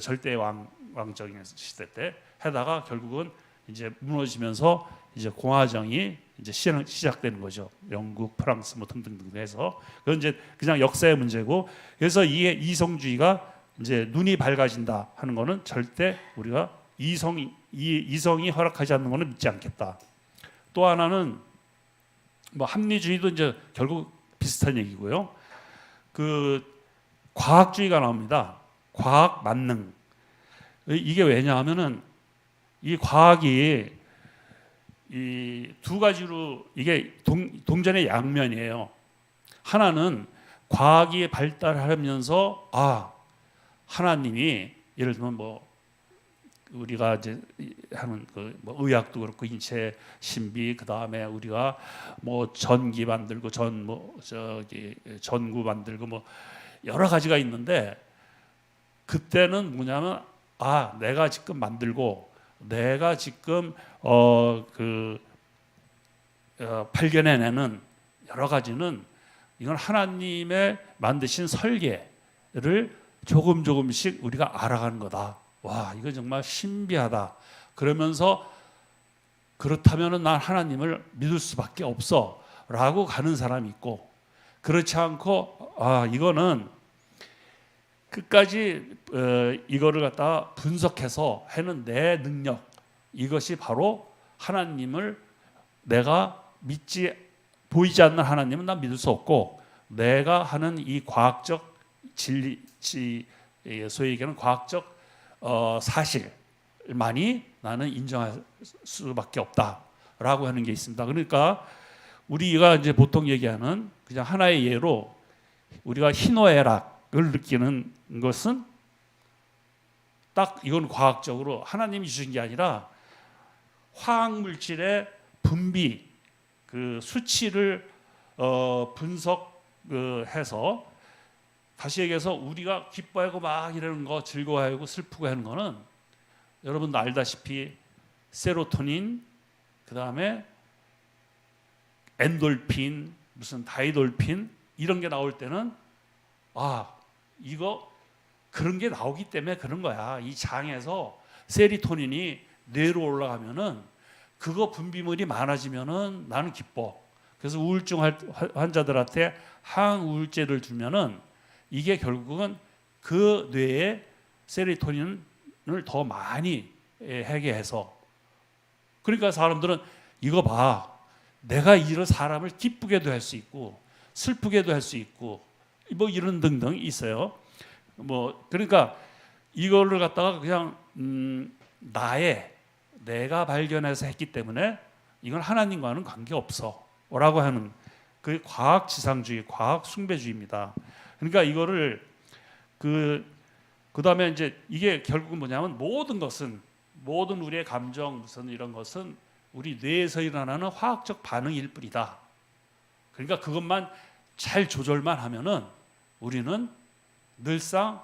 절대 왕정의 시대 때 하다가 결국은 이제 무너지면서 이제 공화정이 이제 시작되는 거죠. 영국, 프랑스 뭐 등등등 해서 그건 이제 그냥 역사의 문제고 그래서 이 이성주의가 이제 눈이 밝아진다 하는 거는 절대 우리가 이성이 허락하지 않는 거는 믿지 않겠다. 또 하나는 뭐 합리주의도 이제 결국 비슷한 얘기고요. 그 과학주의가 나옵니다. 과학 만능. 이게 왜냐하면은 이 과학이 이 두 가지로 이게 동전의 양면이에요. 하나는 과학이 발달하면서 하나님이 예를 들면 뭐 우리가 이제 하는 그 뭐 의학도 그렇고 인체 신비 그 다음에 우리가 뭐 전기 만들고 전구 만들고 뭐 여러 가지가 있는데 그때는 뭐냐면 내가 지금 만들고 내가 지금 발견해내는 여러 가지는 이건 하나님의 만드신 설계를 조금씩 우리가 알아가는 거다. 와, 이거 정말 신비하다. 그러면서 그렇다면은 난 하나님을 믿을 수밖에 없어라고 가는 사람이 있고 그렇지 않고 이거는 끝까지 이거를 갖다가 분석해서 하는 내 능력 이것이 바로 하나님을 내가 보이지 않는 하나님은 난 믿을 수 없고 내가 하는 이 과학적 진리 소위 얘기하는 과학적 사실만이 나는 인정할 수밖에 없다라고 하는 게 있습니다. 그러니까 우리가 이제 보통 얘기하는 그냥 하나의 예로 우리가 희노애락을 느끼는 것은 딱 이건 과학적으로 하나님이 주신 게 아니라 화학 물질의 분비 그 수치를 분석해서 다시 얘기해서 우리가 기뻐하고 막 이러는 거 즐거워하고 슬프고 하는 거는 여러분도 알다시피 세로토닌 그 다음에 엔돌핀 무슨 다이돌핀 이런 게 나올 때는 이거 그런 게 나오기 때문에 그런 거야. 이 장에서 세로토닌이 뇌로 올라가면은 그거 분비물이 많아지면은 나는 기뻐. 그래서 우울증 환자들한테 항우울제를 주면은 이게 결국은 그 뇌에 세로토닌을 더 많이 하게 해서 그러니까 사람들은 이거 봐. 내가 이런 사람을 기쁘게도 할 수 있고 슬프게도 할 수 있고 뭐 이런 등등 있어요. 뭐 그러니까 이거를 갖다가 그냥 내가 발견해서 했기 때문에 이건 하나님과는 관계 없어라고 하는 그 과학 지상주의, 과학 숭배주의입니다. 그러니까 이거를 그다음에 이제 이게 결국은 뭐냐면 모든 우리의 감정 무슨 이런 것은 우리 뇌에서 일어나는 화학적 반응일 뿐이다. 그러니까 그것만 잘 조절만 하면은 우리는 늘상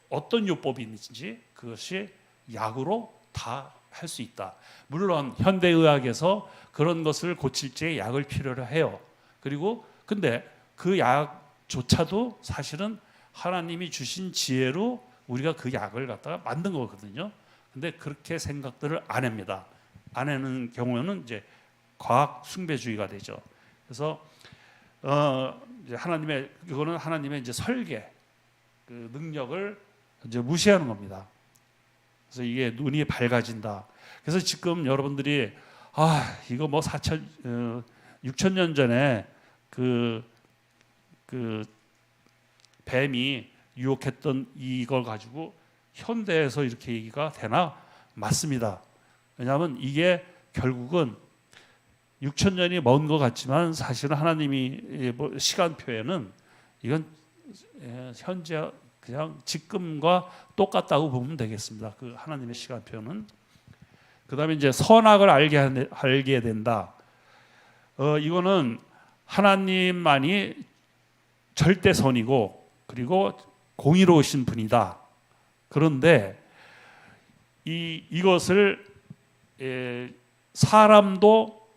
어떤 요법이 있는지 그것이 약으로 다 할 수 있다. 물론 현대의학에서 그런 것을 고칠 때 약을 필요로 해요. 그리고 근데 그 약조차도 사실은 하나님이 주신 지혜로 우리가 그 약을 갖다가 만든 거거든요. 근데 그렇게 생각들을 안 합니다. 안 하는 경우는 이제 과학 숭배주의가 되죠. 그래서 이제 이거는 하나님의 이제 설계 그 능력을 이제 무시하는 겁니다. 그래서 이게 눈이 밝아진다. 그래서 지금 여러분들이 이거 뭐 6,000년 전에 그 뱀이 유혹했던 이걸 가지고 현대에서 이렇게 얘기가 되나? 맞습니다. 왜냐하면 이게 결국은 6천 년이 먼 것 같지만 사실은 하나님이 시간표에는 이건 현재 그냥 지금과 똑같다고 보면 되겠습니다. 그 하나님의 시간표는. 그다음에 이제 선악을 알게 된다. 이거는 하나님만이 절대 선이고 그리고 공의로우신 분이다. 그런데 이것을 사람도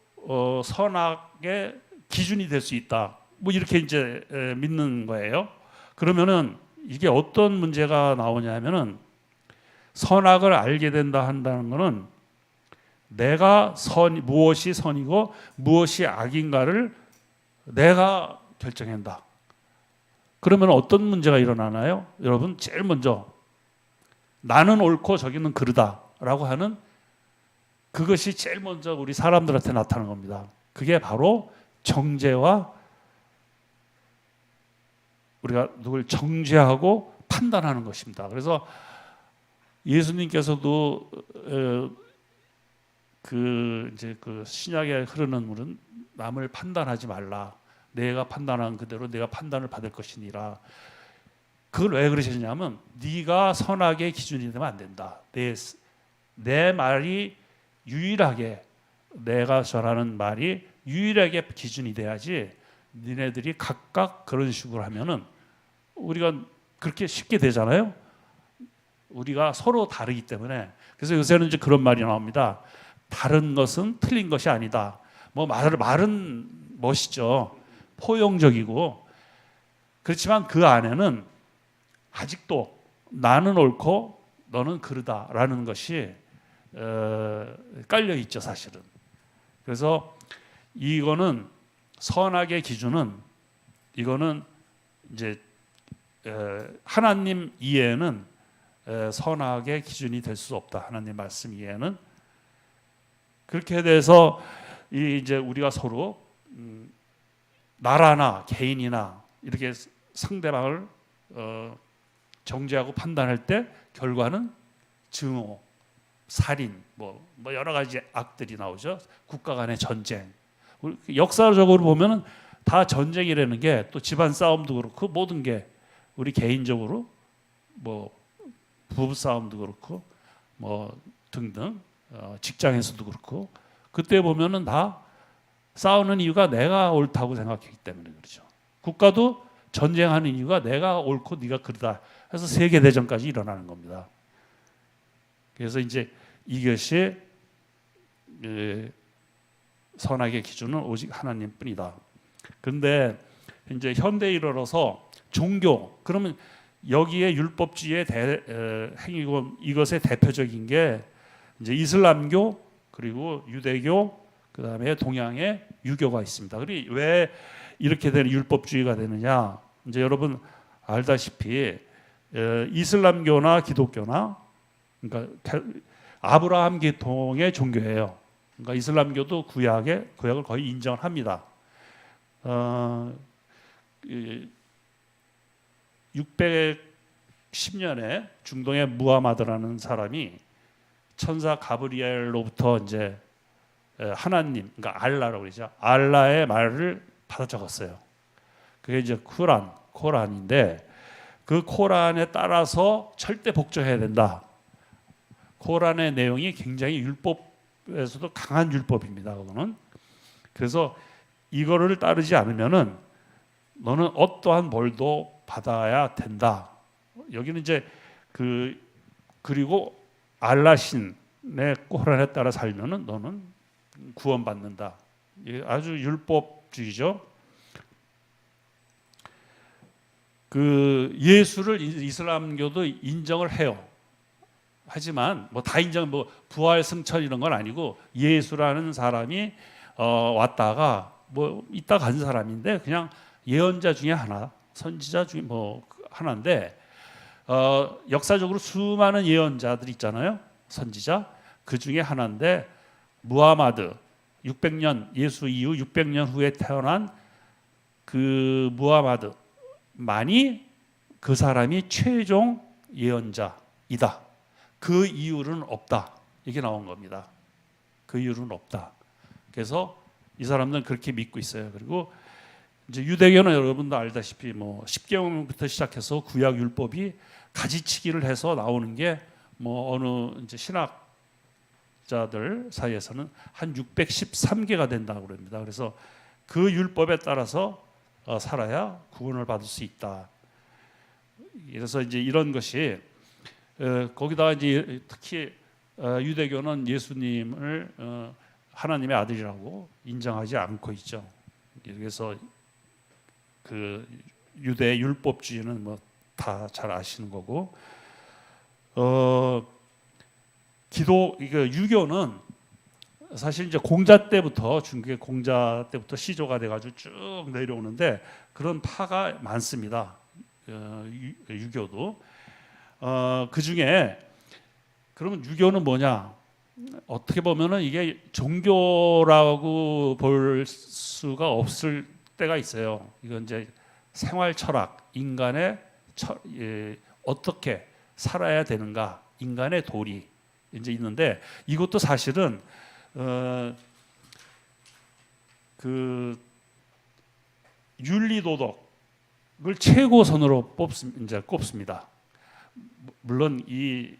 선악의 기준이 될 수 있다. 뭐 이렇게 이제 믿는 거예요. 그러면은 이게 어떤 문제가 나오냐면은 선악을 알게 된다 한다는 거는 내가 무엇이 선이고 무엇이 악인가를 내가 결정한다. 그러면 어떤 문제가 일어나나요? 여러분 제일 먼저 나는 옳고 저기는 그르다라고 하는 그것이 제일 먼저 우리 사람들한테 나타나는 겁니다. 그게 바로 정죄와 우리가 누굴 정죄하고 판단하는 것입니다. 그래서 예수님께서도 이제 그 신약에 흐르는 물은 남을 판단하지 말라. 내가 판단한 그대로 내가 판단을 받을 것이니라. 그걸 왜 그러셨냐면 네가 선악의 기준이 되면 안 된다. 내 말이 유일하게 내가 전하는 말이 유일하게 기준이 돼야지 니네들이 각각 그런 식으로 하면은 우리가 그렇게 쉽게 되잖아요. 우리가 서로 다르기 때문에. 그래서 요새는 이제 그런 말이 나옵니다. 다른 것은 틀린 것이 아니다. 뭐 말은 멋있죠. 포용적이고. 그렇지만 그 안에는 아직도 나는 옳고 너는 그르다라는 것이 깔려 있죠, 사실은. 그래서 이거는 선악의 기준은 이거는 이제 하나님 이해에는 선악의 기준이 될 수 없다. 하나님 말씀 이해는 그렇게 돼서 이제 우리가 서로 나라나 개인이나 이렇게 상대방을 정죄하고 판단할 때 결과는 증오, 살인, 뭐 여러 가지 악들이 나오죠. 국가 간의 전쟁. 역사적으로 보면은 다 전쟁이라는 게 또 집안 싸움도 그렇고 모든 게 우리 개인적으로 뭐 부부 싸움도 그렇고 뭐 등등 직장에서도 그렇고 그때 보면은 다 싸우는 이유가 내가 옳다고 생각했기 때문에 그렇죠. 국가도 전쟁하는 이유가 내가 옳고 네가 그러다 해서 세계 대전까지 일어나는 겁니다. 그래서 이제 이것이 선악의 기준은 오직 하나님뿐이다. 그런데 이제 현대에 이르러서 종교 그러면 여기에 율법주의의 행위고 이것의 대표적인 게 이제 이슬람교 그리고 유대교 그다음에 동양의 유교가 있습니다. 그리고 왜 이렇게 되는 율법주의가 되느냐? 이제 여러분 알다시피 이슬람교나 기독교나 그러니까 아브라함 계통의 종교예요. 그러니까 이슬람교도 구약을 거의 인정을 합니다. 610년에 중동의 무하마드라는 사람이 천사 가브리엘로부터 이제 하나님, 그러니까 알라라고 그러죠. 알라의 말을 받아 적었어요. 그게 이제 코란인데 그 코란에 따라서 절대 복종해야 된다. 코란의 내용이 굉장히 율법에서도 강한 율법입니다. 그거는. 그래서 이거를 따르지 않으면은 너는 어떠한 벌도 받아야 된다. 여기는 이제 그리고 알라신의 코란에 따라 살면은 너는 구원받는다. 아주 율법주의죠. 그 예수를 이슬람교도 인정을 해요. 하지만 뭐 다 뭐 부활 승천 이런 건 아니고 예수라는 사람이 왔다가 뭐 있다 간 사람인데 그냥 예언자 중에 하나, 선지자 중에 뭐 하나인데 역사적으로 수많은 예언자들 있잖아요. 선지자 그 중에 하나인데 무하마드 600년 예수 이후 600년 후에 태어난 그 무하마드만이 그 사람이 최종 예언자 이다. 그 이유는 없다. 이게 나온 겁니다. 그 이유는 없다. 그래서 이 사람들은 그렇게 믿고 있어요. 그리고 이제 유대교는 여러분도 알다시피 뭐 십계명부터 시작해서 구약 율법이 가지치기를 해서 나오는 게 뭐 어느 이제 신학자들 사이에서는 한 613개가 된다고 그럽니다. 그래서 그 율법에 따라서 살아야 구원을 받을 수 있다. 그래서 이제 이런 것이 거기다가 이제 특히 유대교는 예수님을 하나님의 아들이라고 인정하지 않고 있죠. 그래서 그 유대 율법주의는 뭐 다 잘 아시는 거고, 이거 유교는 사실 이제 공자 때부터 중국의 공자 때부터 시조가 돼가지고 쭉 내려오는데 그런 파가 많습니다. 유교도 그 중에 그러면 유교는 뭐냐? 어떻게 보면은 이게 종교라고 볼 수가 없을 때가 있어요. 이건 이제 생활 철학, 인간의 어떻게 살아야 되는가, 인간의 도리 이제 있는데 이것도 사실은 그 윤리 도덕을 최고선으로 꼽습니다. 물론 이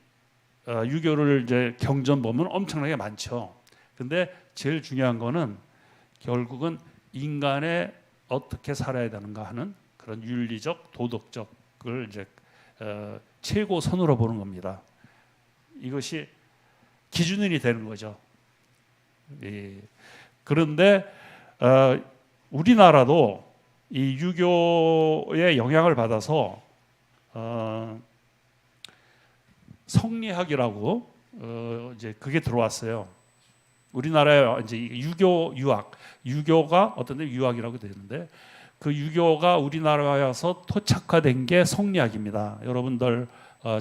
유교를 이제 경전 보면 엄청나게 많죠. 근데 제일 중요한 거는 결국은 인간의 어떻게 살아야 되는가 하는 그런 윤리적, 도덕적을 이제 최고선으로 보는 겁니다. 이것이 기준이 되는 거죠. 그런데 우리나라도 이 유교의 영향을 받아서 성리학이라고 이제 그게 들어왔어요. 우리나라에 이제 유교 유학, 유교가 어떤 데 유학이라고 되는데 그 유교가 우리나라에 와서 토착화된 게 성리학입니다. 여러분들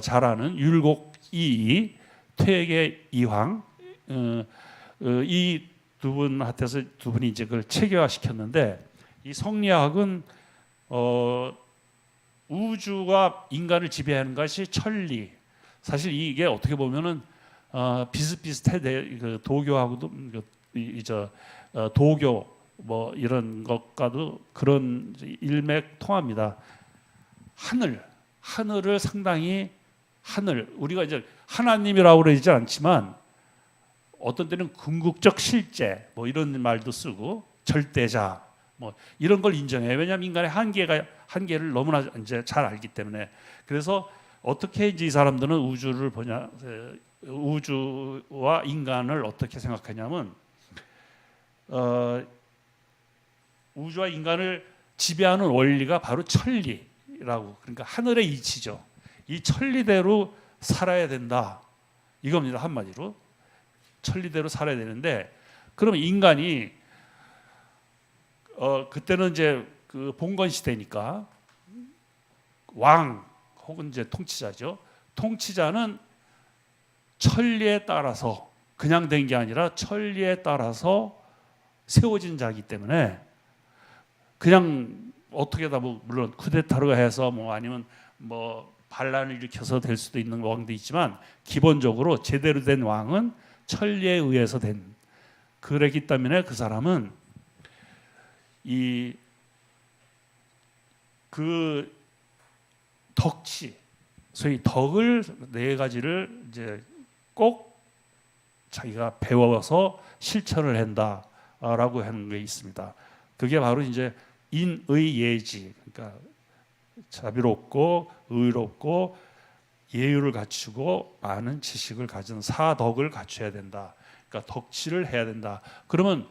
잘 아는 율곡이이, 퇴계 이황 이 두 분한테서 두 분이 이제 그걸 체계화시켰는데 이 성리학은 우주와 인간을 지배하는 것이 천리. 사실 이게 어떻게 보면은 비슷비슷해. 그 도교하고도 도교 뭐 이런 것과도 그런 일맥통합니다. 하늘을 상당히 우리가 이제 하나님이라고 그러지 않지만 어떤 때는 궁극적 실제 뭐 이런 말도 쓰고 절대자 뭐 이런 걸 인정해요. 왜냐하면 인간의 한계를 너무나 이제 잘 알기 때문에. 그래서 어떻게 이제 이 사람들은 우주를 보냐, 우주와 인간을 어떻게 생각하냐면 우주와 인간을 지배하는 원리가 바로 천리라고, 그러니까 하늘의 이치죠. 이 천리대로 살아야 된다 이겁니다. 한마디로 천리대로 살아야 되는데, 그러면 인간이 그때는 이제 그 봉건 시대니까 왕 혹은 이제 통치자죠. 통치자는 천리에 따라서 그냥 된 게 아니라 천리에 따라서 세워진 자이기 때문에 그냥 어떻게 다 뭐 물론 쿠데타로 해서 뭐 아니면 뭐 반란을 일으켜서 될 수도 있는 왕도 있지만 기본적으로 제대로 된 왕은 천리에 의해서 된, 그랬기 때문에 그 사람은 그 덕치, 소위 덕을 네 가지를 이제 꼭 자기가 배워서 실천을 한다라고 하는 게 있습니다. 그게 바로 이제 인의예지, 그러니까 자비롭고 의롭고 예유를 갖추고 많은 지식을 가진 사덕을 갖춰야 된다. 그러니까 덕치를 해야 된다. 그러면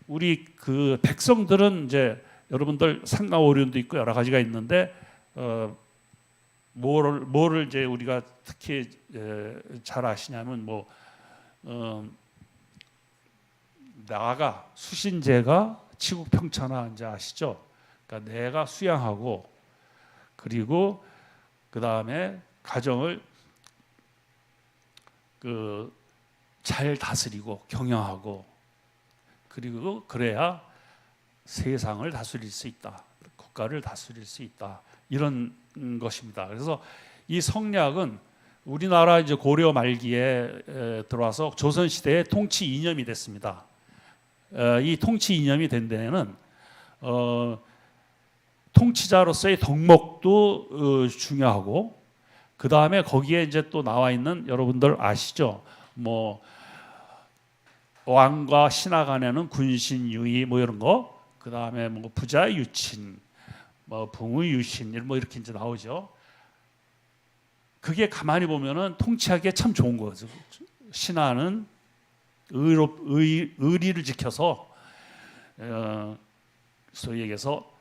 우리 그 백성들은 이제 여러분들 상가오륜도 있고 여러 가지가 있는데 뭐를 이제 우리가 특히 잘 아시냐면 뭐 나가 수신제가 치국평천하 이제 아시죠? 그러니까 내가 수양하고 그리고 그 다음에 가정을 잘 다스리고 경영하고 그리고 그래야 세상을 다스릴 수 있다, 국가를 다스릴 수 있다, 이런 것입니다. 그래서 이 성리학은 우리나라 이제 고려 말기에 들어와서 조선 시대의 통치 이념이 됐습니다. 이 통치 이념이 된 데에는 통치자로서의 덕목도 중요하고, 그 다음에 거기에 이제 또 나와 있는, 여러분들 아시죠? 뭐 왕과 신하 간에는 군신유의 뭐 이런 거, 그 다음에 뭐 부자유친, 뭐 붕의유신 뭐 이렇게 이제 나오죠. 그게 가만히 보면은 통치하기에 참 좋은 거죠. 신하는 의리를 지켜서 소위 얘기해서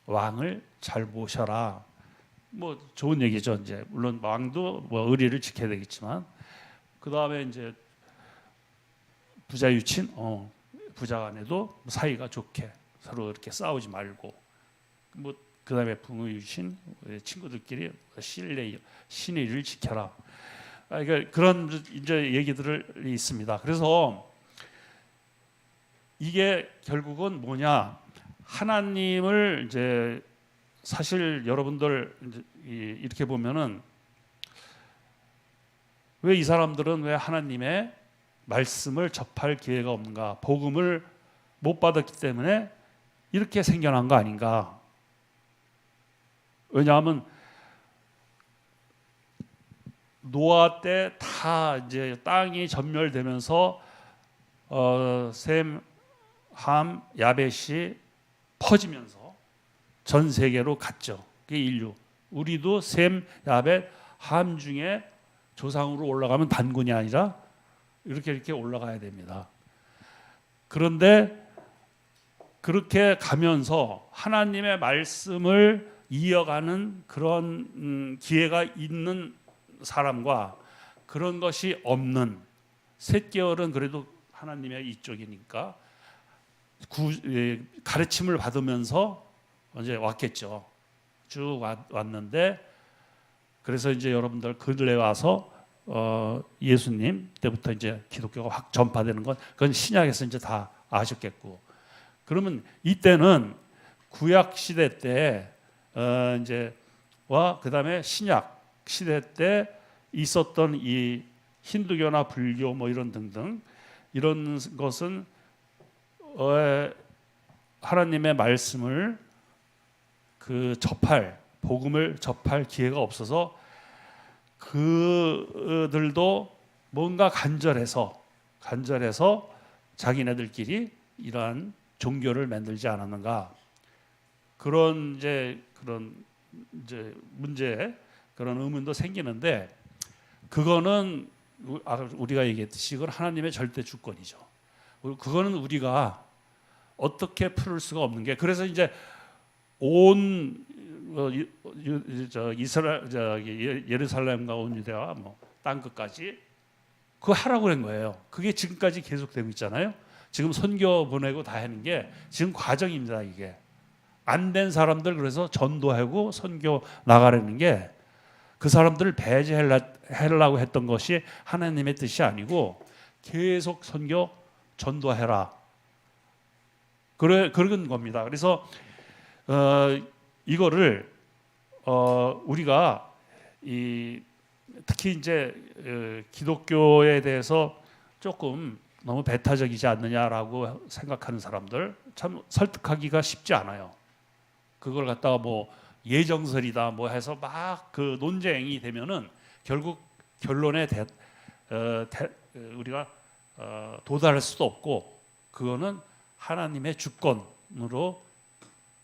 왕을 잘 모셔라. 뭐 좋은 얘기죠. 이제 물론 왕도 뭐 의리를 지켜야 되겠지만, 그 다음에 이제 부자유친, 부자 간에도 사이가 좋게 서로 이렇게 싸우지 말고, 뭐 그다음에 붕의유신, 친구들끼리 신의를 지켜라. 그러니까 그런 이제 얘기들이 있습니다. 그래서 이게 결국은 뭐냐? 하나님을 이제 사실 여러분들 이제 이렇게 보면은 왜 이 사람들은 왜 하나님의 말씀을 접할 기회가 없는가? 복음을 못 받았기 때문에 이렇게 생겨난 거 아닌가? 왜냐하면 노아 때 다 이제 땅이 전멸되면서 셈, 함, 야벳이 퍼지면서 전 세계로 갔죠. 그게 인류. 우리도 셈, 야벳, 함 중에 조상으로 올라가면 단군이 아니라 이렇게 올라가야 됩니다. 그런데 그렇게 가면서 하나님의 말씀을 이어가는 그런 기회가 있는 사람과 그런 것이 없는, 셋계월은 그래도 하나님의 이쪽이니까 가르침을 받으면서 이제 왔겠죠. 쭉 왔는데, 그래서 이제 여러분들 근래 와서 예수님 때부터 이제 기독교가 확 전파되는 건 그건 신약에서 이제 다 아셨겠고, 그러면 이때는 구약 시대 때 이제 와 그다음에 신약 시대 때 있었던 이 힌두교나 불교 뭐 이런 등등 이런 것은 하나님의 말씀을 복음을 접할 기회가 없어서 그들도 뭔가 간절해서 자기네들끼리 이러한 종교를 만들지 않았는가, 그런 문제, 그런 의문도 생기는데, 그거는 우리가 얘기했듯이 이건 하나님의 절대 주권이죠. 그거는 우리가 어떻게 풀을 수가 없는 게, 그래서 이제 온 이스라엘, 예루살렘과 온 유대와 뭐 땅 끝까지 그거 하라고 그런 거예요. 그게 지금까지 계속되고 있잖아요. 지금 선교 보내고 다 하는 게 지금 과정입니다. 이게 안 된 사람들 그래서 전도하고 선교 나가라는 게 그 사람들을 배제하려고 했던 것이 하나님의 뜻이 아니고 계속 선교 전도해라. 그런 겁니다. 그래서 이거를 우리가 특히 이제 기독교에 대해서 조금 너무 배타적이지 않느냐라고 생각하는 사람들 참 설득하기가 쉽지 않아요. 그걸 갖다가 뭐 예정설이다 뭐 해서 막 그 논쟁이 되면은 결국 결론에 우리가 도달할 수도 없고, 그거는 하나님의 주권으로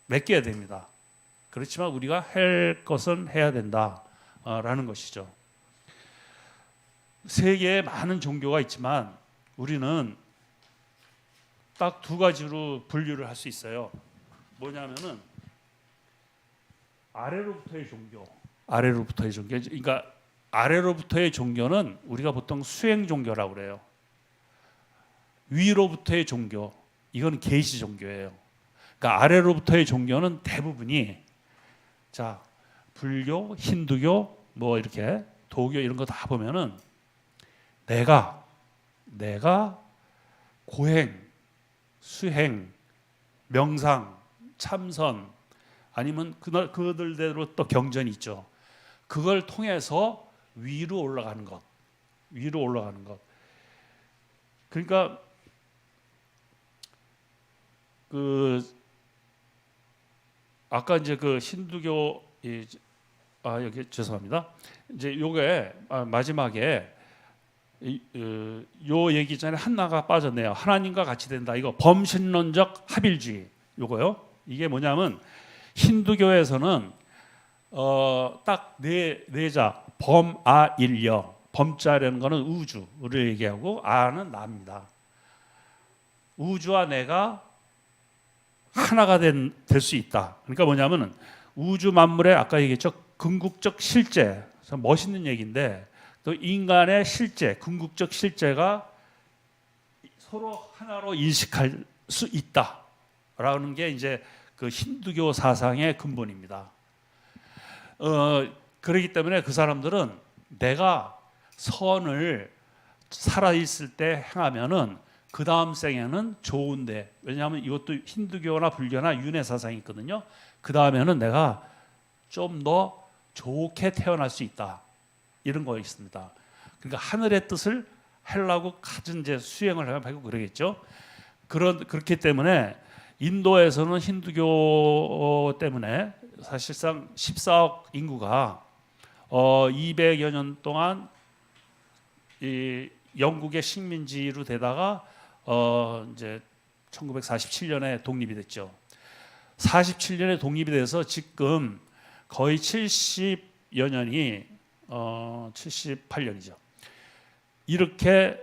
맡겨야 됩니다. 그렇지만 우리가 할 것은 해야 된다라는 것이죠. 세계에 많은 종교가 있지만 우리는 딱 두 가지로 분류를 할 수 있어요. 뭐냐면은 아래로부터의 종교. 그러니까 아래로부터의 종교는 우리가 보통 수행 종교라고 그래요. 위로부터의 종교, 이건 계시 종교예요. 그러니까 아래로부터의 종교는 대부분이 불교, 힌두교, 뭐 이렇게 도교 이런 거 다 보면은 내가 고행, 수행, 명상, 참선, 아니면 그들대로 또 경전이 있죠. 그걸 통해서 위로 올라가는 것, 위로 올라가는 것. 그러니까 그 아까 이제 그 힌두교 여기 죄송합니다. 이제 요게 마지막에 요 얘기 전에 하나가 빠졌네요. 하나님과 같이 된다. 이거 범신론적 합일주의. 요거요. 이게 뭐냐면 힌두교에서는 딱 네자 범아일여. 범자라는 거는 우주를 얘기하고 아는 나입니다. 우주와 내가 하나가 될 수 있다. 그러니까 뭐냐면은 우주 만물의 아까 얘기했죠. 궁극적 실제. 멋있는 얘기인데 또 인간의 실제, 궁극적 실제가 서로 하나로 인식할 수 있다라는 게 이제 그 힌두교 사상의 근본입니다. 그렇기 때문에 그 사람들은 내가 선을 살아 있을 때 행하면은 그 다음 생에는 좋은데, 왜냐하면 이것도 힌두교나 불교나 윤회 사상이 있거든요. 그 다음에는 내가 좀 더 좋게 태어날 수 있다. 이런 거 있습니다. 그러니까 하늘의 뜻을 하려고 가진 이제 수행을 하고 그러겠죠. 그렇기 때문에 인도에서는 힌두교 때문에 사실상 14억 인구가 200여 년 동안 이 영국의 식민지로 되다가 이제 1947년에 독립이 됐죠. 47년에 독립이 돼서 지금 거의 70여 년이 78년이죠. 이렇게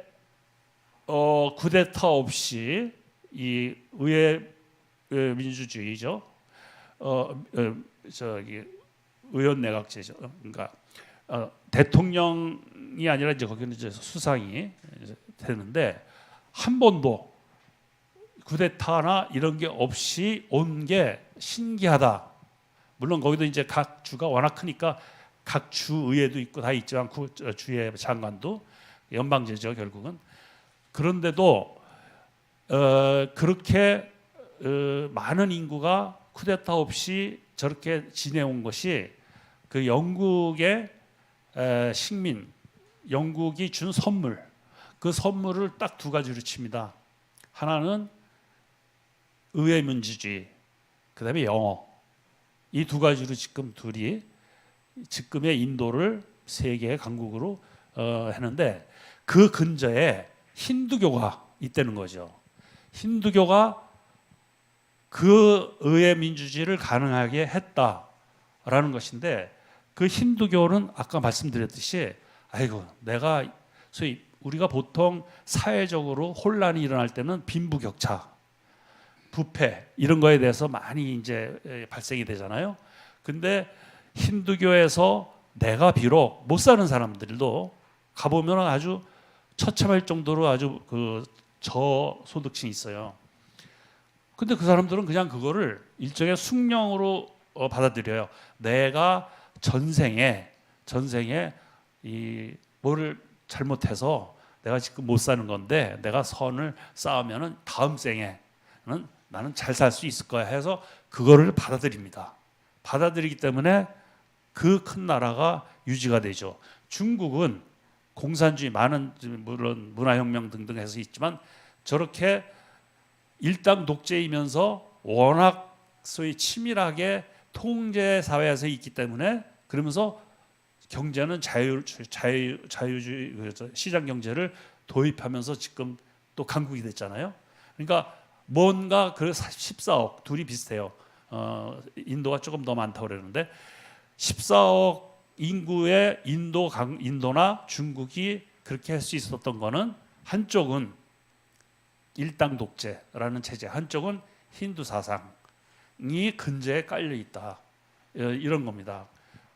쿠데타 없이 이 의회 민주주의죠. 저기 의원 내각제죠. 그러니까 대통령이 아니라 이제 거기는 이제 수상이 되는데 한 번도 쿠데타나 이런 게 없이 온 게 신기하다. 물론 거기도 이제 각 주가 워낙 크니까 각 주 의회도 있고 다 있지만 주의 장관도 연방제죠 결국은. 그런데도 그렇게 많은 인구가 쿠데타 없이 저렇게 지내온 것이 그 영국의 식민, 영국이 준 선물, 그 선물을 딱 두 가지로 칩니다. 하나는 의회 민주주의, 그 다음에 영어. 이 두 가지로 지금 둘이 지금의 인도를 세계의 강국으로 했는데 그 근저에 힌두교가 있다는 거죠. 힌두교가 그 의회 민주주의를 가능하게 했다라는 것인데 그 힌두교는 아까 말씀드렸듯이 아이고 내가 소위 우리가 보통 사회적으로 혼란이 일어날 때는 빈부격차, 부패 이런 거에 대해서 많이 이제 발생이 되잖아요. 근데 힌두교에서 내가 비록 못 사는 사람들도 가보면 아주 처참할 정도로 아주 그 저소득층이 있어요. 근데 그 사람들은 그냥 그거를 일종의 숭령으로 받아들여요. 내가 전생에 이 뭐를 잘못해서 내가 지금 못 사는 건데 내가 선을 쌓으면은 다음 생에는 나는 잘 살 수 있을 거야 해서 그거를 받아들입니다. 받아들이기 때문에 그 큰 나라가 유지가 되죠. 중국은 공산주의 많은 물론 문화혁명 등등 해서 있지만 저렇게 일당 독재이면서 워낙 소위 치밀하게 통제 사회에서 있기 때문에 그러면서 경제는 자유주의 시장 경제를 도입하면서 지금 또 강국이 됐잖아요. 그러니까 뭔가 그 14억 둘이 비슷해요. 인도가 조금 더 많다고 그러는데 14억 인구의 인도나 중국이 그렇게 할 수 있었던 거는 한쪽은 일당 독재라는 체제, 한쪽은 힌두 사상이 근저에 깔려 있다 이런 겁니다.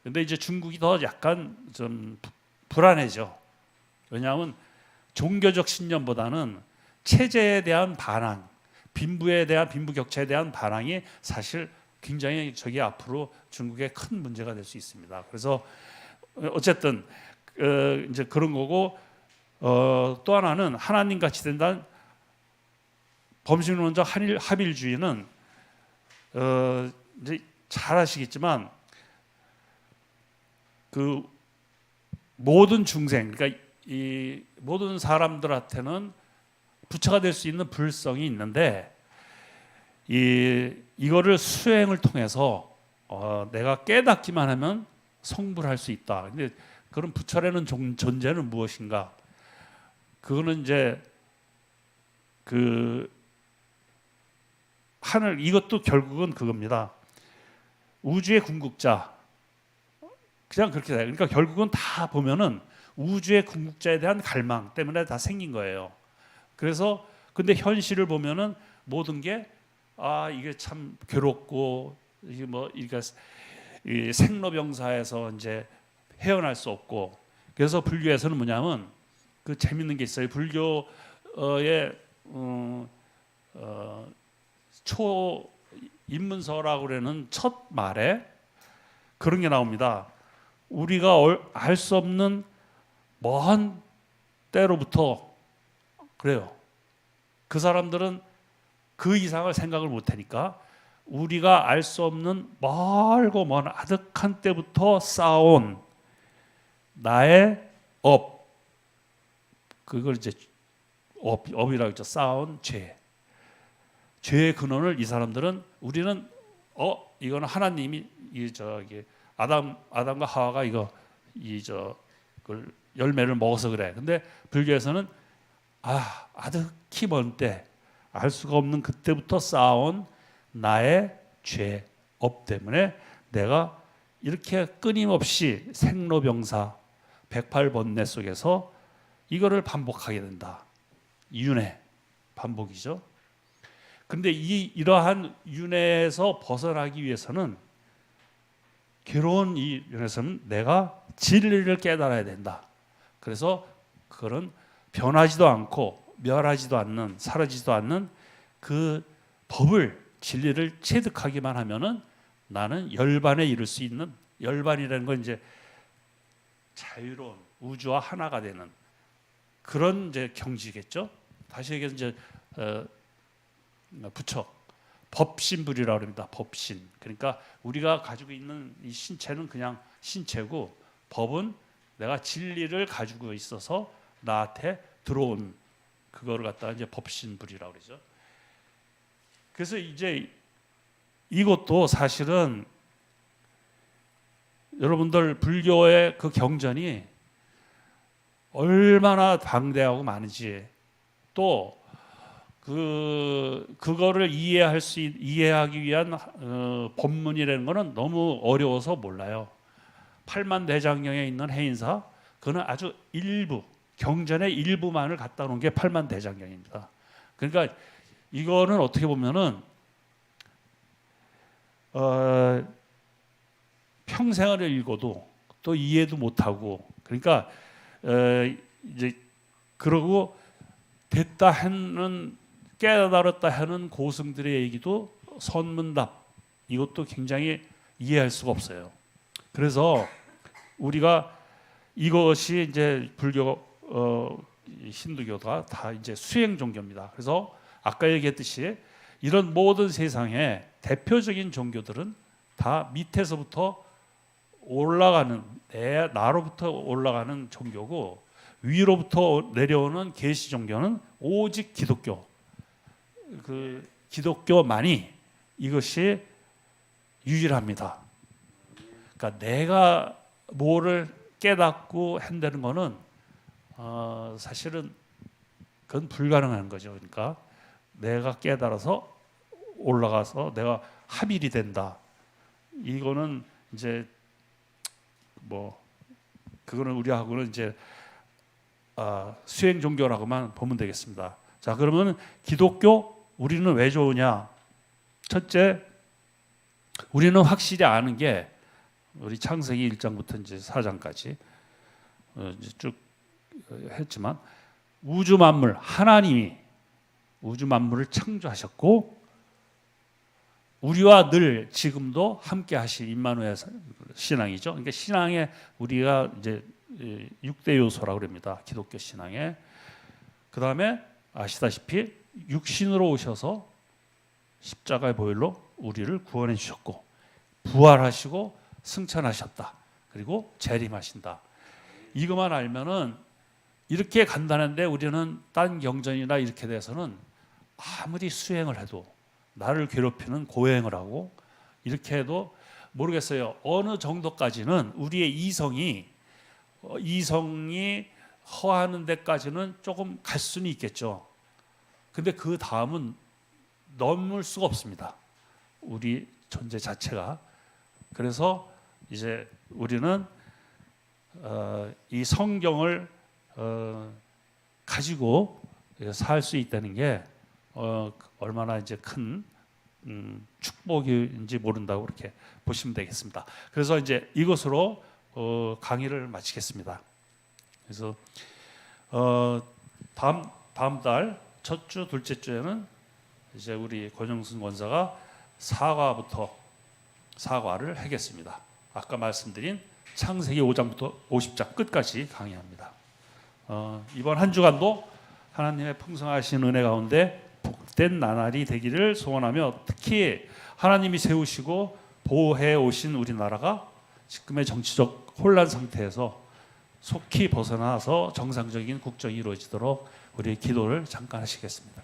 근데 이제 중국이 더 약간 좀 불안해져. 왜냐하면 종교적 신념보다는 체제에 대한 반항, 빈부 격차에 대한 반항이 사실 굉장히 저기 앞으로 중국에 큰 문제가 될 수 있습니다. 그래서 어쨌든 이제 그런 거고 또 하나는 하나님 같이 된다는 범신론적 합일주의는 이제 잘 아시겠지만 그 모든 중생, 그러니까 이 모든 사람들한테는 부처가 될 수 있는 불성이 있는데 이거를 수행을 통해서 내가 깨닫기만 하면 성불할 수 있다. 근데 그런 부처라는 존재는 무엇인가? 그거는 이제 그 하늘, 이것도 결국은 그겁니다. 우주의 궁극자. 그냥 그렇게 돼요. 그러니까 결국은 다 보면은 우주의 궁극자에 대한 갈망 때문에 다 생긴 거예요. 그래서 근데 현실을 보면은 모든 게 이게 참 괴롭고 이게 뭐 이게 이 생로병사에서 이제 헤어날 수 없고, 그래서 불교에서는 뭐냐면 그 재밌는 게 있어요. 불교의 초 입문서라고 그러는 첫 말에 그런 게 나옵니다. 우리가 알 수 없는 먼 때로부터 그래요. 그 사람들은 그 이상을 생각을 못 하니까 우리가 알 수 없는 멀고 먼 아득한 때부터 쌓아온 나의 업, 그걸 이제 업이라고 했죠. 쌓아온 죄. 죄의 근원을 이 사람들은 우리는 이거는 하나님이 아담과 하와가 그걸 열매를 먹어서 그래. 근데 불교에서는 아득히 먼 때 알 수가 없는 그때부터 쌓아온 나의 죄, 업 때문에 내가 이렇게 끊임없이 생로병사 108번뇌 속에서 이거를 반복하게 된다. 윤회 반복이죠. 근데 이러한 윤회에서 벗어나기 위해서는 괴로운 이 윤회에서는 내가 진리를 깨달아야 된다. 그래서 그거는 변하지도 않고 멸하지도 않는, 사라지지도 않는 그 법을, 진리를 체득하기만 하면은 나는 열반에 이를 수 있는, 열반이라는 건 이제 자유로운 우주와 하나가 되는 그런 이제 경지겠죠. 다시 얘기해서 이제 부처 법신불이라고 합니다. 법신. 그러니까 우리가 가지고 있는 이 신체는 그냥 신체고 법은 내가 진리를 가지고 있어서 나한테 들어온 그거를 갖다가 이제 법신불이라고 그러죠. 그래서 이제 이것도 사실은 여러분들 불교의 그 경전이 얼마나 방대하고 많은지, 또 그거를 이해하기 위한 법문이라는 거는 너무 어려워서 몰라요. 팔만대장경에 있는 해인사, 그는 아주 일부, 경전의 일부만을 갖다 놓은 게 팔만대장경입니다. 그러니까 이거는 어떻게 보면은 평생을 읽어도 또 이해도 못하고, 그러니까 이제 그러고 됐다 하는, 깨달았다 하는 고승들의 얘기도 선문답, 이것도 굉장히 이해할 수가 없어요. 그래서 우리가 이것이 이제 불교, 힌두교가 다 이제 수행 종교입니다. 그래서 아까 얘기했듯이 이런 모든 세상의 대표적인 종교들은 다 밑에서부터 올라가는, 나로부터 올라가는 종교고, 위로부터 내려오는 계시 종교는 오직 기독교. 그 기독교만이 이것이 유일합니다. 그러니까 내가 뭐를 깨닫고 한다는 거는 사실은 그건 불가능한 거죠. 그러니까 내가 깨달아서 올라가서 내가 합일이 된다. 이거는 이제 뭐 그거는 우리하고는 이제 수행 종교라고만 보면 되겠습니다. 자, 그러면 기독교 우리는 왜 좋으냐? 첫째, 우리는 확실히 아는 게 우리 창세기 1장부터 이제 4장까지 이제 쭉 했지만 우주 만물, 하나님이 우주 만물을 창조하셨고 우리와 늘 지금도 함께 하실 임마누엘 신앙이죠. 그러니까 신앙에 우리가 이제 6대 요소라고 그럽니다. 기독교 신앙에. 그다음에 아시다시피 육신으로 오셔서 십자가의 보혈로 우리를 구원해 주셨고 부활하시고 승천하셨다. 그리고 재림하신다. 이것만 알면은 이렇게 간단한데 우리는 딴 경전이나 이렇게 돼서는 아무리 수행을 해도 나를 괴롭히는 고행을 하고 이렇게 해도 모르겠어요. 어느 정도까지는 우리의 이성이 허하는 데까지는 조금 갈 수는 있겠죠. 근데 그 다음은 넘을 수가 없습니다. 우리 존재 자체가. 그래서 이제 우리는 이 성경을 가지고 살 수 있다는 게 얼마나 이제 큰 축복인지 모른다고 그렇게 보시면 되겠습니다. 그래서 이제 이것으로 강의를 마치겠습니다. 그래서 다음 달 첫 주, 둘째 주에는 이제 우리 권영순 원사가 사과를 하겠습니다. 아까 말씀드린 창세기 5장부터 50장 끝까지 강의합니다. 이번 한 주간도 하나님의 풍성하신 은혜 가운데 복된 나날이 되기를 소원하며, 특히 하나님이 세우시고 보호해 오신 우리나라가 지금의 정치적 혼란 상태에서 속히 벗어나서 정상적인 국정이 이루어지도록 우리 기도를 잠깐 하시겠습니다.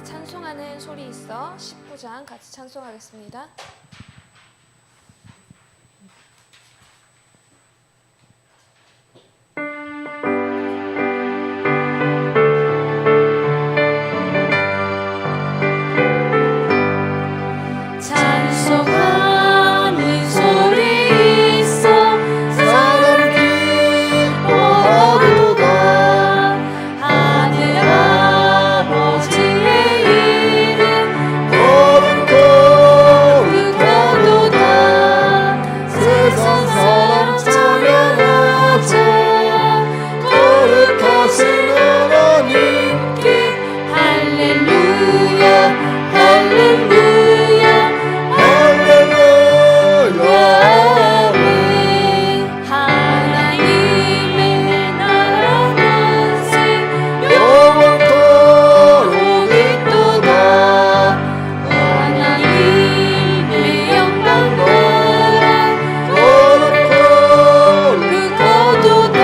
찬송하는 소리 있어 19장 같이 찬송하겠습니다. 찬송하는 소리 있어 사람 기뻐하도다. 하늘 아버지의 이름 거룩하도다. 세상 사람 찬양하자. 거룩하신 하나님께 할렐루야 할렐루야 아멘. 하나님의 나라 만세 영원토록 있도다. 하나님의 영광 나라 거룩하도다.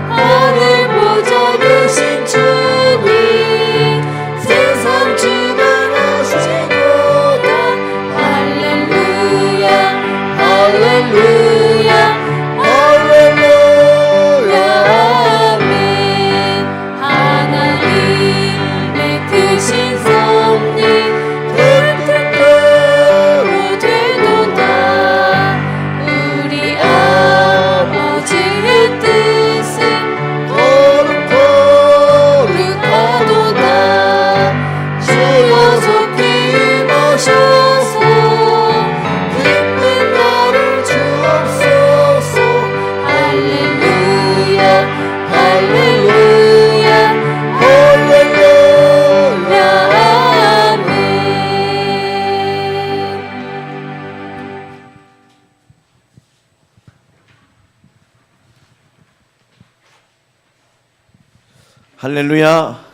하늘 보좌 계신 주님 세상 주관하시도다. 할렐루야 할렐루야 할렐루야 아멘. 하나님의 크신 섭리 그 뜻대로 되도다. 우리 아버지의 뜻은 거룩하도다. 주여 속히 임하셔서 기쁜 나를 주옵소서. 할렐루야 할렐루야 할렐루야 아멘. 할렐루야.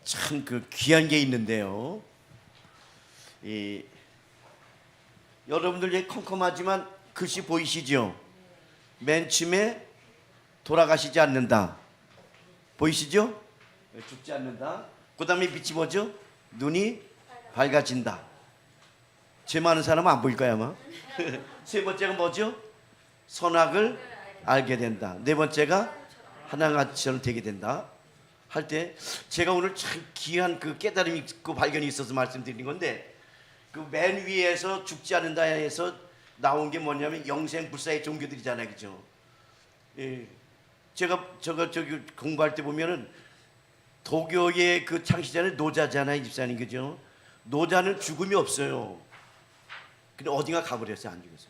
참 그 귀한 게 있는데요. 여러분들 이제 컴컴하지만 글씨 보이시죠? 맨 처음에 돌아가시지 않는다. 보이시죠? 죽지 않는다. 그 다음에 밑이 뭐죠? 눈이 밝아진다. 죄 많은 사람은 안 보일 거야 아마. 세 번째가 뭐죠? 선악을 알게 된다. 네 번째가 하나같이처럼 되게 된다. 할 때 제가 오늘 참 귀한 그 깨달음이 있고 발견이 있어서 말씀드린 건데, 그 맨 위에서 죽지 않는다 해서 나온 게 뭐냐면 영생불사의 종교들이잖아요, 그죠? 예, 제가 저기 공부할 때 보면은 도교의 그 창시자는 노자잖아요, 집사님, 그죠? 노자는 죽음이 없어요. 근데 어딘가 가버렸어요, 안 죽어서.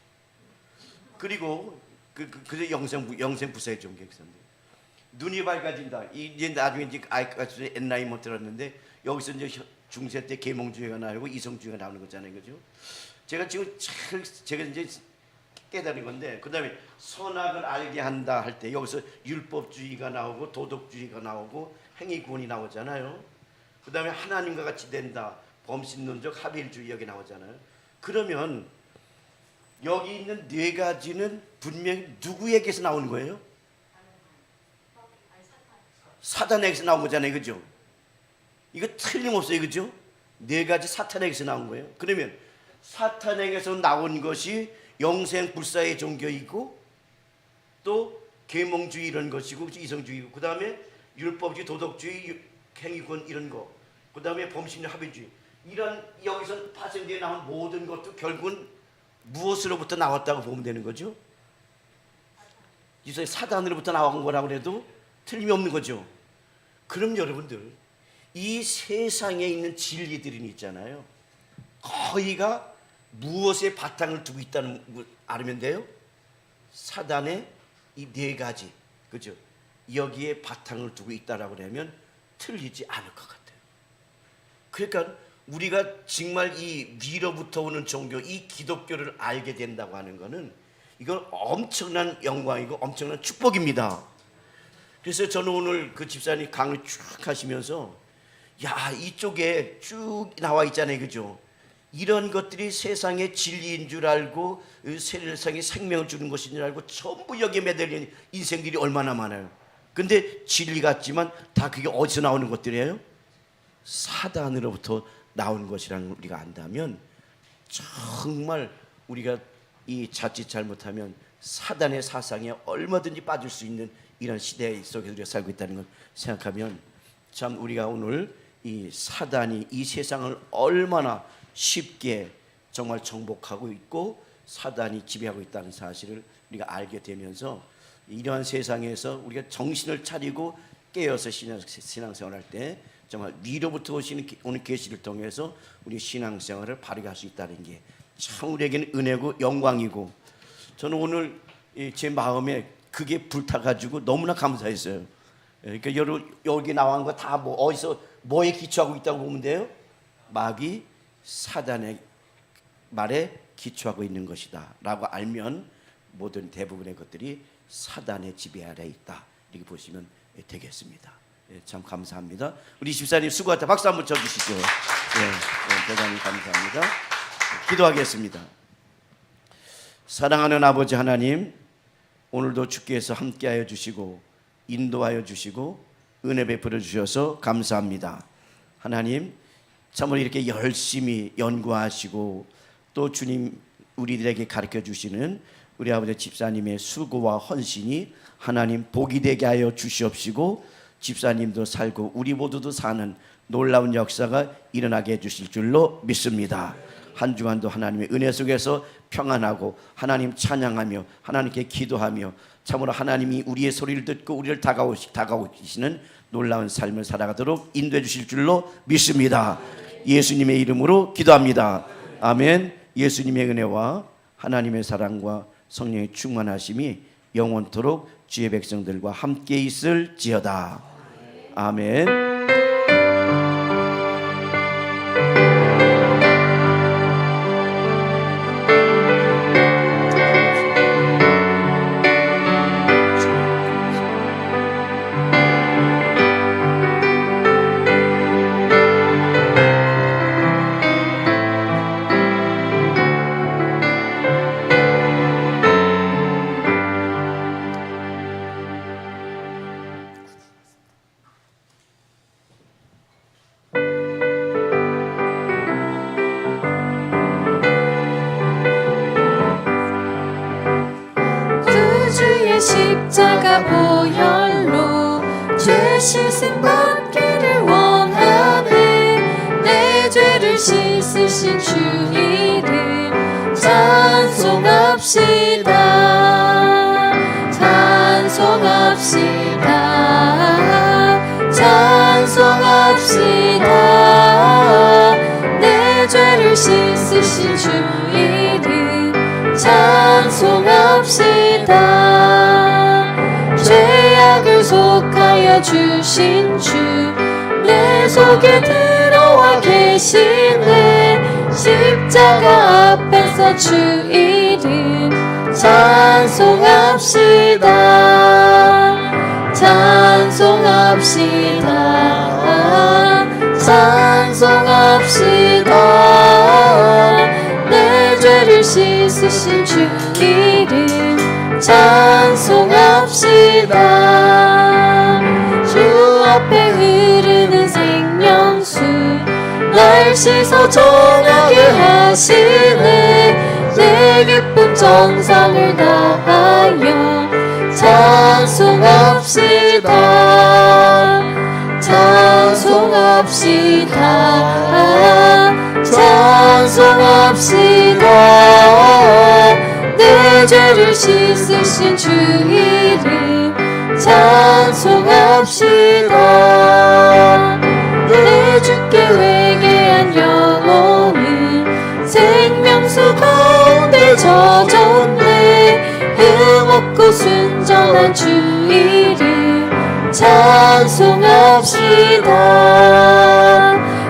그리고 그 영생불사의 종교였는데, 눈이 밝아진다. 이제 나중에 이제 아이까지 엔라인먼 들었는데, 여기서 이제 중세 때 계몽주의가 나오고 이성주의가 나오는 거잖아요, 그죠? 제가 지금 제가 이제 깨달은 건데, 그다음에 선악을 알게 한다 할 때 여기서 율법주의가 나오고 도덕주의가 나오고 행위구원이 나오잖아요. 그다음에 하나님과 같이 된다, 범신론적 합일주의 여기 나오잖아요. 그러면 여기 있는 네 가지는 분명히 누구에게서 나오는 거예요? 사단에게서 나온 거잖아요, 그죠? 이거 틀림없어요, 그죠? 네 가지 사탄에게서 나온 거예요. 그러면 사탄에게서 나온 것이 영생불사의 종교이고, 또 계몽주의 이런 것이고, 이성주의고, 그 다음에 율법주의, 도덕주의, 행위권 이런 거, 그 다음에 범신력 합의주의, 이런 여기서 파생되어 나온 모든 것도 결국은 무엇으로부터 나왔다고 보면 되는 거죠? 이제 사단으로부터 나온 거라고 해도 틀림이 없는 거죠. 그럼 여러분들, 이 세상에 있는 진리들이 있잖아요, 거의가 무엇에 바탕을 두고 있다는 걸 알면 돼요? 사단의 이 네 가지, 그죠? 여기에 바탕을 두고 있다라고 하면 틀리지 않을 것 같아요. 그러니까 우리가 정말 이 위로부터 오는 종교, 이 기독교를 알게 된다고 하는 것은 이건 엄청난 영광이고 엄청난 축복입니다. 그래서 저는 오늘 그 집사님 강의 쭉 하시면서, 야, 이쪽에 쭉 나와 있잖아요, 그죠? 이런 것들이 세상의 진리인 줄 알고, 세상에 생명을 주는 것인 줄 알고 전부 여기에 매달린 인생들이 얼마나 많아요. 근데 진리 같지만 다 그게 어디서 나오는 것들이에요? 사단으로부터 나온 것이라는 걸 우리가 안다면, 정말 우리가 이 자칫 잘못하면 사단의 사상에 얼마든지 빠질 수 있는 이런 시대 속에 우리가 살고 있다는 걸 생각하면, 참 우리가 오늘 이 사단이 이 세상을 얼마나 쉽게 정말 정복하고 있고 사단이 지배하고 있다는 사실을 우리가 알게 되면서, 이러한 세상에서 우리가 정신을 차리고 깨어서 신앙생활할 때 정말 위로부터 오는 계시를 통해서 우리 신앙생활을 바르게 할 수 있다는 게 참 우리에게는 은혜고 영광이고, 저는 오늘 제 마음에 그게 불타가지고 너무나 감사했어요. 그러니까 여기 나온 거 다 뭐 어디서 뭐에 기초하고 있다고 보면 돼요? 마귀 사단의 말에 기초하고 있는 것이다 라고 알면 모든 대부분의 것들이 사단의 지배 아래에 있다, 이렇게 보시면 되겠습니다. 참 감사합니다. 우리 집사님 수고하셨다. 박수 한번 쳐주시죠. 대단히 감사합니다. 기도하겠습니다. 사랑하는 아버지 하나님, 오늘도 주께서 함께하여 주시고 인도하여 주시고 은혜 베풀어 주셔서 감사합니다. 하나님, 참으로 이렇게 열심히 연구하시고 또 주님 우리들에게 가르쳐 주시는 우리 아버지 집사님의 수고와 헌신이 하나님 복이 되게 하여 주시옵시고, 집사님도 살고 우리 모두도 사는 놀라운 역사가 일어나게 해주실 줄로 믿습니다. 한 주간도 하나님의 은혜 속에서 평안하고 하나님 찬양하며 하나님께 기도하며 참으로 하나님이 우리의 소리를 듣고 우리를 다가오시는 놀라운 삶을 살아가도록 인도해 주실 줄로 믿습니다. 예수님의 이름으로 기도합니다. 아멘. 예수님의 은혜와 하나님의 사랑과 성령의 충만하심이 영원토록 주의 백성들과 함께 있을지어다. 아멘. 십자가 보혈로 죄 씻음 받기를 원하네. 내 죄를 씻으신 주 이름 찬송합시다. 찬송합시다. 찬송합시다. 내 죄를 씻으신 주 이름 찬송합시다. 죄악을 속하여 주신 주 내 속에 들어와 계시네. 십자가 앞에서 주 이름 찬송합시다. 찬송합시다. 찬송합시다. 내 죄를 씻으신 주 이름 찬송합시다. 주 앞에 흐르는 생명수 날 씻어 정하게 하시네. 내 기쁨 정성을 다하여 찬송합시다. 찬송합시다. 찬송합시다. 내 죄를 씻으신 주 이름 찬송합시다. 내 주께 회개한 영혼은 생명수 가운데 젖었네. 흠없고 순전한 주 이름 찬송합시다.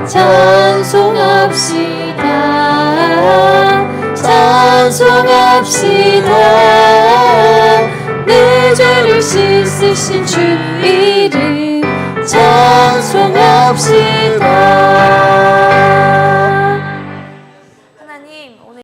찬송합시다. 찬송합시다. 내 죄를 씻으신 주 이름 찬송합시다.